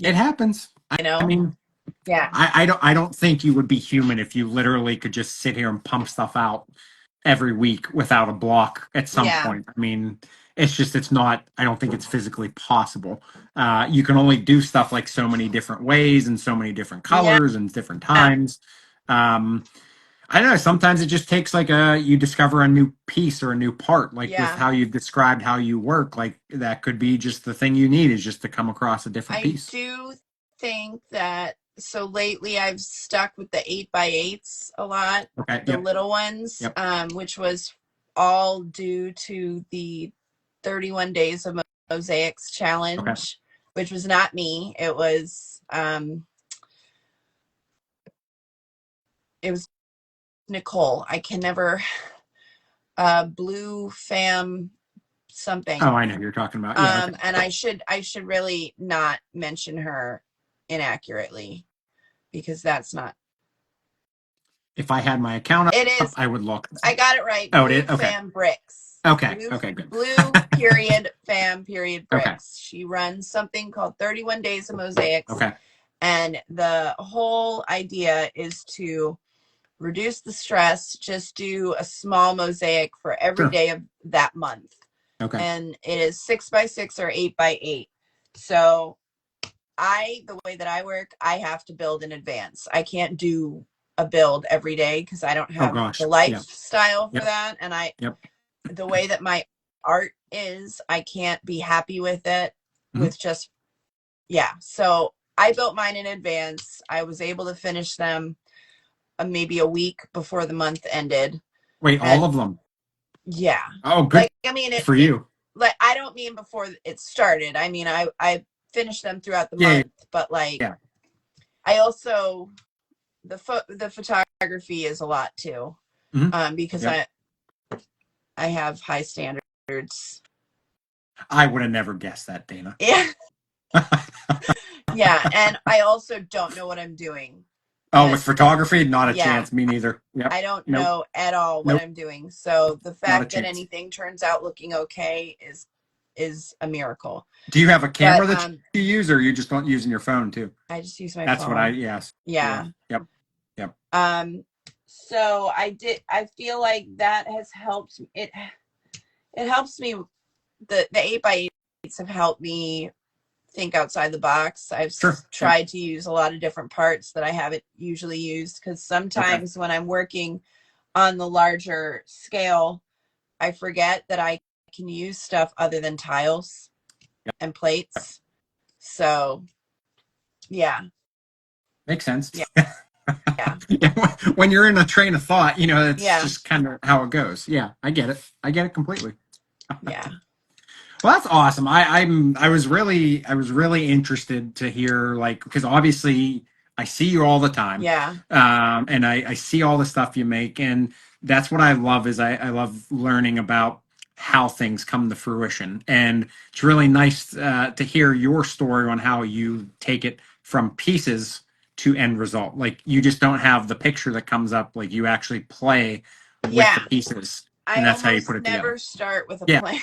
It happens. I mean, yeah. I don't think you would be human if you literally could just sit here and pump stuff out every week without a block at some Yeah. point. I mean, it's not, I don't think it's physically possible. You can only do stuff like so many different ways and so many different Yeah. colors and different times. I don't know. Sometimes it just takes you discover a new piece or a new part, like with Yeah. how you've described how you work. Like that could be just the thing you need is just to come across a different I piece. do think that so lately I've stuck with the 8x8s a lot, Okay. the Yep. little ones, Yep. which was all due to the 31 days of mosaics challenge, Okay. which was not me. It was Nicole. I can never blue fam something. Oh, I know who you're talking about. Yeah. Okay. And I should really not mention her inaccurately because that's not. If I had my account It up, is. I would look. I got it right. Oh, Blue it is? Okay. Fam Bricks. Okay. Blue, Okay, good. Blue period fam period Okay. bricks. She runs something called 31 Days of Mosaics. Okay. And the whole idea is to reduce the stress, just do a small mosaic for every Sure. day of that month. Okay. And it is 6x6 or 8x8. So the way that I work, I have to build in advance. I can't do a build every day because I don't have gosh. the lifestyle for Yep. that. And Yep. the way that my art is, I can't be happy with it with just, yeah. So I built mine in advance. I was able to finish them maybe a week before the month ended. Wait, all of them? Yeah. Oh, good. Like, I mean, for you. Like, I don't mean before it started. I mean, I finished them throughout the Yeah, month, but like, yeah. I also the photography is a lot too, because Yep. I have high standards. I would have never guessed that, Dana. Yeah. Yeah, and I also don't know what I'm doing. Oh, with photography, not a chance. Me neither. Yep. I don't know at all what I'm doing. So the fact that anything turns out looking okay is a miracle. Do you have a camera that you use, or you just don't using your phone too? I just use my phone. That's what I yes. Yeah. Yep. So I feel like that has helped it helps me. The 8x8s have helped me think outside the box. I've tried to use a lot of different parts that I haven't usually used, because sometimes when I'm working on the larger scale, I forget that I can use stuff other than tiles and plates. So yeah. Makes sense. Yeah. When you're in a train of thought, it's just kind of how it goes. Yeah, I get it. I get it completely. Yeah. Well, that's awesome. I was really interested to hear, like, because obviously I see you all the time. Yeah. And I see all the stuff you make, and that's what I love is I love learning about how things come to fruition. And it's really nice to hear your story on how you take it from pieces to end result. Like, you just don't have the picture that comes up, like you actually play with the pieces. I and that's how you almost put it together. never start with a Yeah, plan.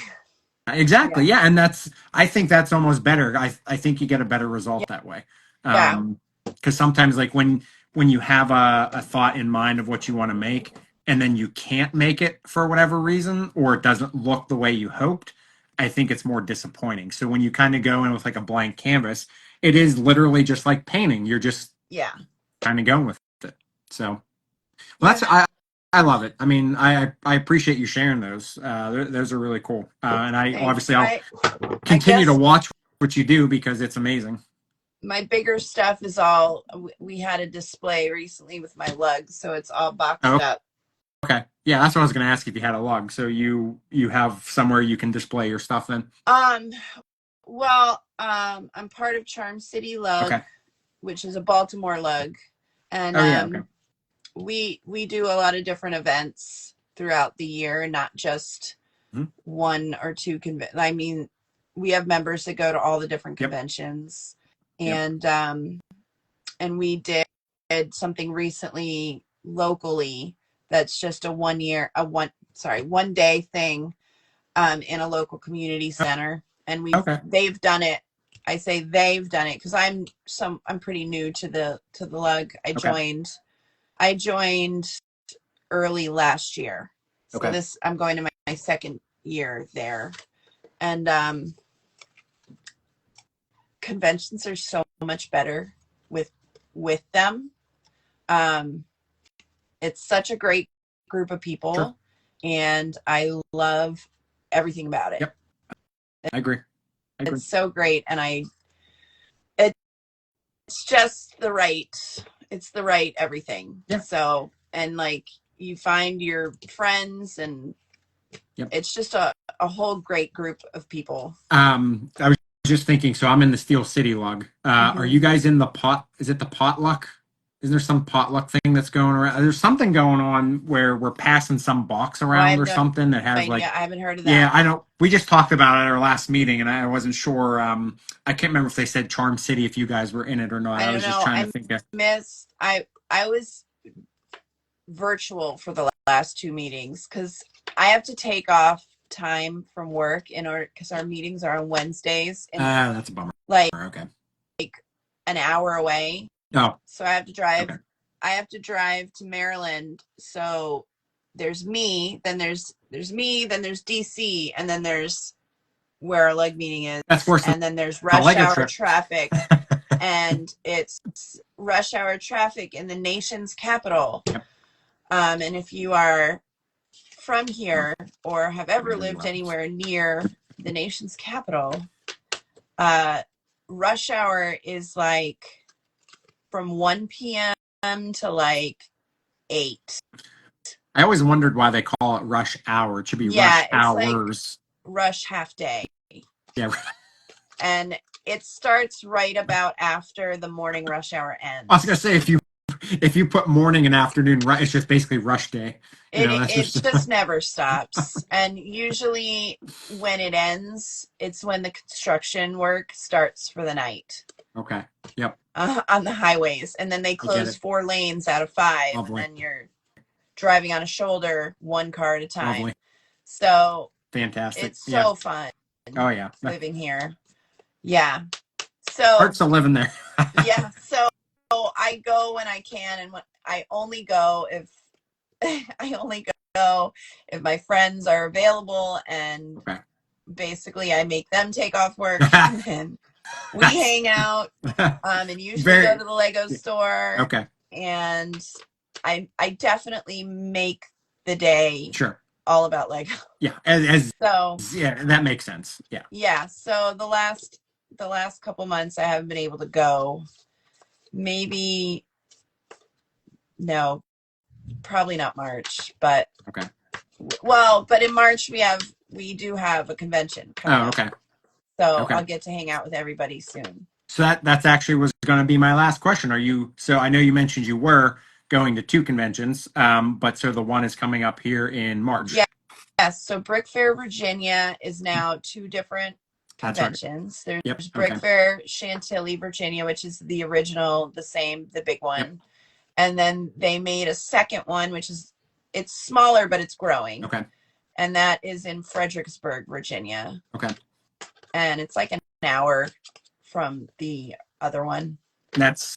exactly. Yeah. Yeah, and I think that's almost better. I think you get a better result that way. Yeah. Because sometimes like when you have a thought in mind of what you want to make and then you can't make it for whatever reason or it doesn't look the way you hoped, I think it's more disappointing. So when you kind of go in with like a blank canvas, it is literally just like painting. You're just Yeah. kind of going with it. So well, Yeah. I love it. I mean, I appreciate you sharing those. Those are really cool. And I Thanks. obviously I'll I continue to guess watch what you do because it's amazing. my bigger stuff is all we had a display recently with my lugs, so it's all Oh, boxed up. okay. Yeah, that's what I was going to ask if you had a lug. So you have somewhere you can display your stuff then. Um, I'm part of Charm City Lug, Okay. which is a Baltimore lug, and Oh yeah. Okay. we do a lot of different events throughout the year, not just Mhm. one or two I mean, we have members that go to all the different Yep. conventions, Yep. and we did something recently locally that's just a 1 day thing in a local community center, and Okay. they've done it. I say they've done it because I'm pretty new to the lug. Okay. I joined early last year, so Okay. I'm going to my second year there, and conventions are so much better with them. It's such a great group of Sure. people, and I love everything about it. Yep. I agree. I agree. It's so great, and it's just it's the right everything. Yeah. So, and like you find your friends, and Yep. it's just a whole great group of people. I was just thinking. So I'm in the Steel City lug. Are Mm-hmm. you guys in the pot? Is it the potluck? Isn't there some potluck thing that's going around? There's something going on where we're passing some box Oh, I around have or no something that has idea. like, I haven't heard of yeah, that. I don't. We just talked about it at our last meeting, and I wasn't sure. I can't remember if they said Charm City if you guys were in it or not. I I don't was just know. trying to I think. Of, missed. I was virtual for the last two meetings because I have to take off time from work in order because our meetings are on Wednesdays and that's a bummer. like Okay. an hour away. Oh, So I have to drive. okay. I have to drive to Maryland. So there's me, then there's me, then there's DC, and then there's where our leg meeting is, That's worse than and then there's the rush Lego hour trip. traffic, and it's rush hour traffic in the nation's capital. Yep. And if you are from here or have ever Really lived well. anywhere near the nation's capital, rush hour is like from 1 p.m. to like 8. I always wondered why they call it rush hour. It should be rush Yeah, it's like hours. rush half day. Yeah. And it starts right about after the morning rush hour ends. I was gonna say if you put morning and afternoon, it's just basically rush day. You know, that's It just just never stops. And usually when it ends, it's when the construction work starts for the night. okay. Yep. On the highways. And then they I get close it. 4 lanes out of 5. Lovely. And then you're driving on a shoulder, one car at a time. Lovely. So Fantastic. it's Yeah. so fun Oh yeah. living here. Yeah. So Hurts to live in there. yeah. So I go when I can, and when I only go if I only go if my friends are available, and Okay. basically I make them take off work, and then we hang out, and usually go to the Lego store. Okay. And I definitely make the day Sure. all about Lego. Yeah. So yeah, that makes sense. Yeah. yeah. So the last couple months I haven't been able to go. Maybe no, probably not March, but okay. Well, but in March we do have a convention coming up. Okay. So okay. I'll get to hang out with everybody soon. So that's actually was going to be my last question. Are you? So I know you mentioned you were going to 2 conventions, but so the one is coming up here in March. Yeah. Yes. So Brick Fair Virginia is now 2 different conventions. Right. There's Brick Fair Chantilly, Virginia, which is the original, the big one. Yep. And then they made a second one, which is it's smaller, but it's growing. Okay. and that is in Fredericksburg, Virginia. Okay. And it's like an hour from the other one. That's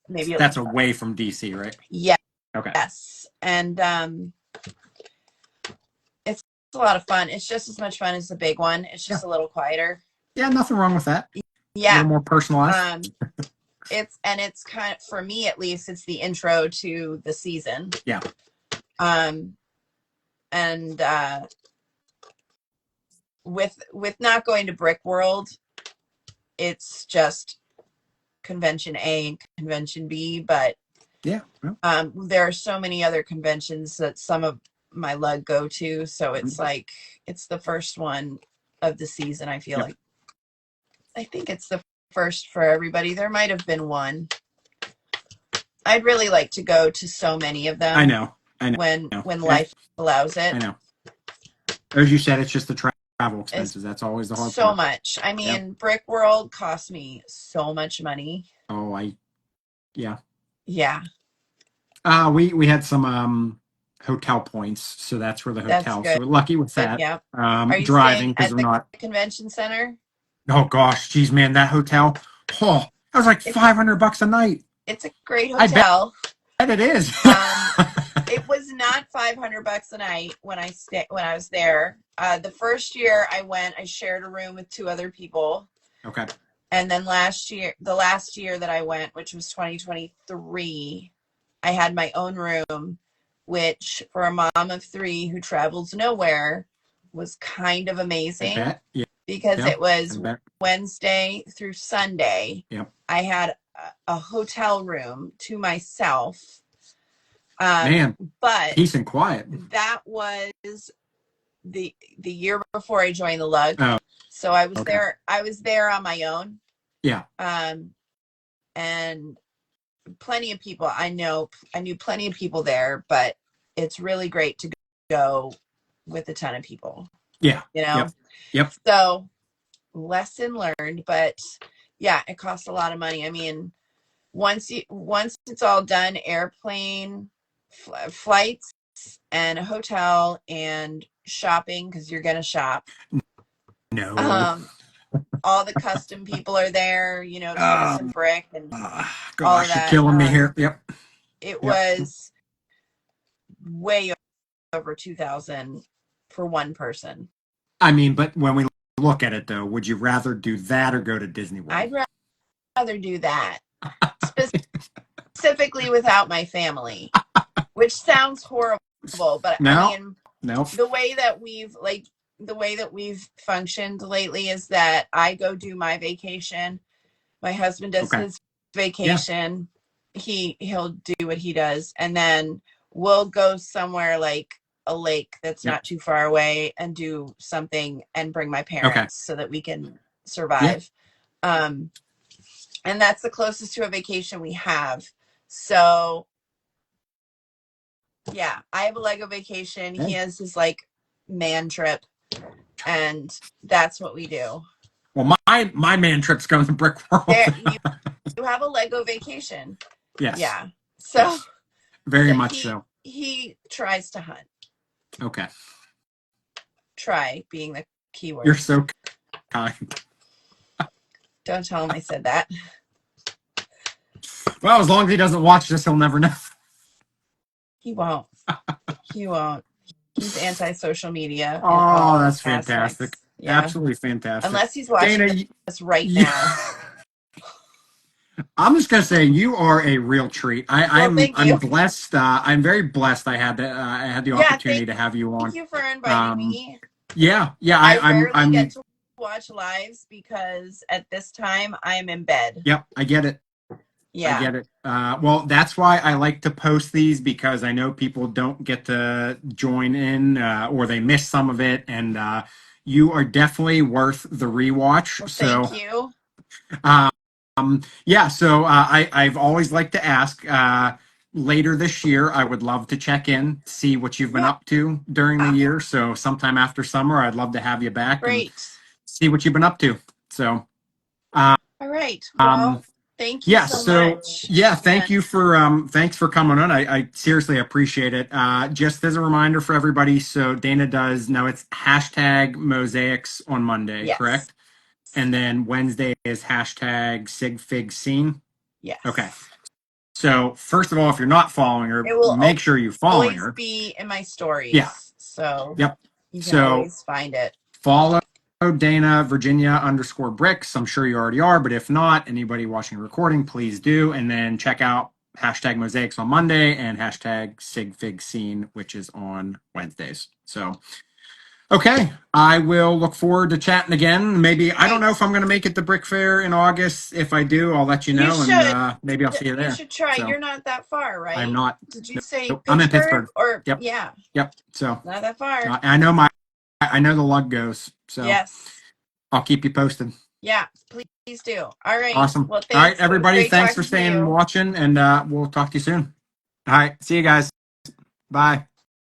maybe away from DC, right? Yeah. Okay. Yes. And it's a lot of fun. It's just as much fun as the big one. It's just a little quieter. Yeah, nothing wrong with that. Yeah. A little more personalized. It's kind of, for me at least, it's the intro to the season. Yeah. And with not going to Brick World, it's just convention A and convention B, but yeah, there are so many other conventions that some of my lug go to, so it's like it's the first one of the season. I feel like I think it's the first for everybody. There might have been one. I'd really like to go to so many of them. I know. When life allows it. I know. As you said, it's just the travel expenses. That's always the hard part. So much. I mean, Brick World cost me so much money. Oh, yeah. We had some hotel points, so that's where the hotel. So we're lucky with that. Yeah. Are you driving because we're not convention center? Oh gosh, geez, man, that hotel. Oh, that was like $500 a night. It's a great hotel. I bet it is. It was not $500 a night when I was there. The first year I went, I shared a room with 2 other people. Okay. And then the last year that I went, which was 2023, I had my own room, which for a mom of 3 who travels nowhere was kind of amazing. I bet. Yeah. Because it was Wednesday through Sunday. Yep. I had a hotel room to myself. Man, but peace and quiet. That was the year before I joined the lug. Oh. So I was there. I was there on my own. Yeah. And plenty of people. I knew plenty of people there, but it's really great to go with a ton of people. Yeah. You know. Yep. So lesson learned, but yeah, it costs a lot of money. I mean, once it's all done, airplane, flights, and a hotel, and shopping, because you're gonna shop. No. All the custom people are there, you know, Toys and Brick and gosh, all of that. You're killing me here. Yep. It was way over $2,000 for one person. I mean, but when we look at it, though, would you rather do that or go to Disney World? I'd rather do that. Specifically without my family, which sounds horrible, but I mean, the way that we've functioned lately is that I go do my vacation, my husband does his vacation, he'll do what he does, and then we'll go somewhere like a lake that's not too far away and do something and bring my parents so that we can survive. And that's the closest to a vacation we have. So yeah, I have a Lego vacation. He has his like man trip, and that's what we do. Well, my man trip's going to Brick World. You have a Lego vacation. Yes. Yeah. So very much so. He tries to hunt. Okay. Try being the key word. You're so kind. Don't tell him I said that. Well, as long as he doesn't watch this, he'll never know. He won't. He won't. He's anti-social media. Oh, that's fantastic. Yeah. Absolutely fantastic. Unless he's watching this right now. I'm just gonna say you are a real treat. I'm blessed. I'm very blessed. I had the opportunity to have you on. Thank you for inviting me. Yeah. I rarely get to watch lives because at this time I'm in bed. Yep, I get it. Yeah, I get it. Well, that's why I like to post these, because I know people don't get to join in or they miss some of it, and you are definitely worth the rewatch. Well, thank you. So I've always liked to ask, later this year, I would love to check in, see what you've been up to during the year. So sometime after summer, I'd love to have you back. Great. And see what you've been up to. So, all right. Well, Thank you Yes. so So much. yeah, thank Yeah. you for Thanks so much. thanks for thanks for coming on. I seriously appreciate it. Just as a reminder for everybody, so Dana does now it's hashtag mosaics on Monday, Yes. correct? And then Wednesday is hashtag SigFig Scene. Yes. Okay. So first of all, if you're not following her, It will make sure you following always her. be in my stories. Yeah. So Yep. you can So always find it. follow Dana Virginia _ Bricks. I'm sure you already are, but if not, anybody watching the recording, please do. And then check out hashtag mosaics on Monday and hashtag SigFig Scene, which is on Wednesdays. So okay, I will look forward to chatting again. Maybe I don't know if I'm going to make it to Brick Fair in August. If I do, I'll let you know, should. and maybe I'll see you You there. should try. So You're not that far, right? I'm not. Did you say I'm in Pittsburgh Pittsburgh. or Yep. yeah? Yep. So Not that far. I know the lug goes. So Yes. I'll keep you posted. Yeah. Please do. All right. Awesome. Well, All right, thanks. It was everybody. great Thanks for talking to staying and you. watching, and we'll talk to you soon. All right. See you guys. Bye.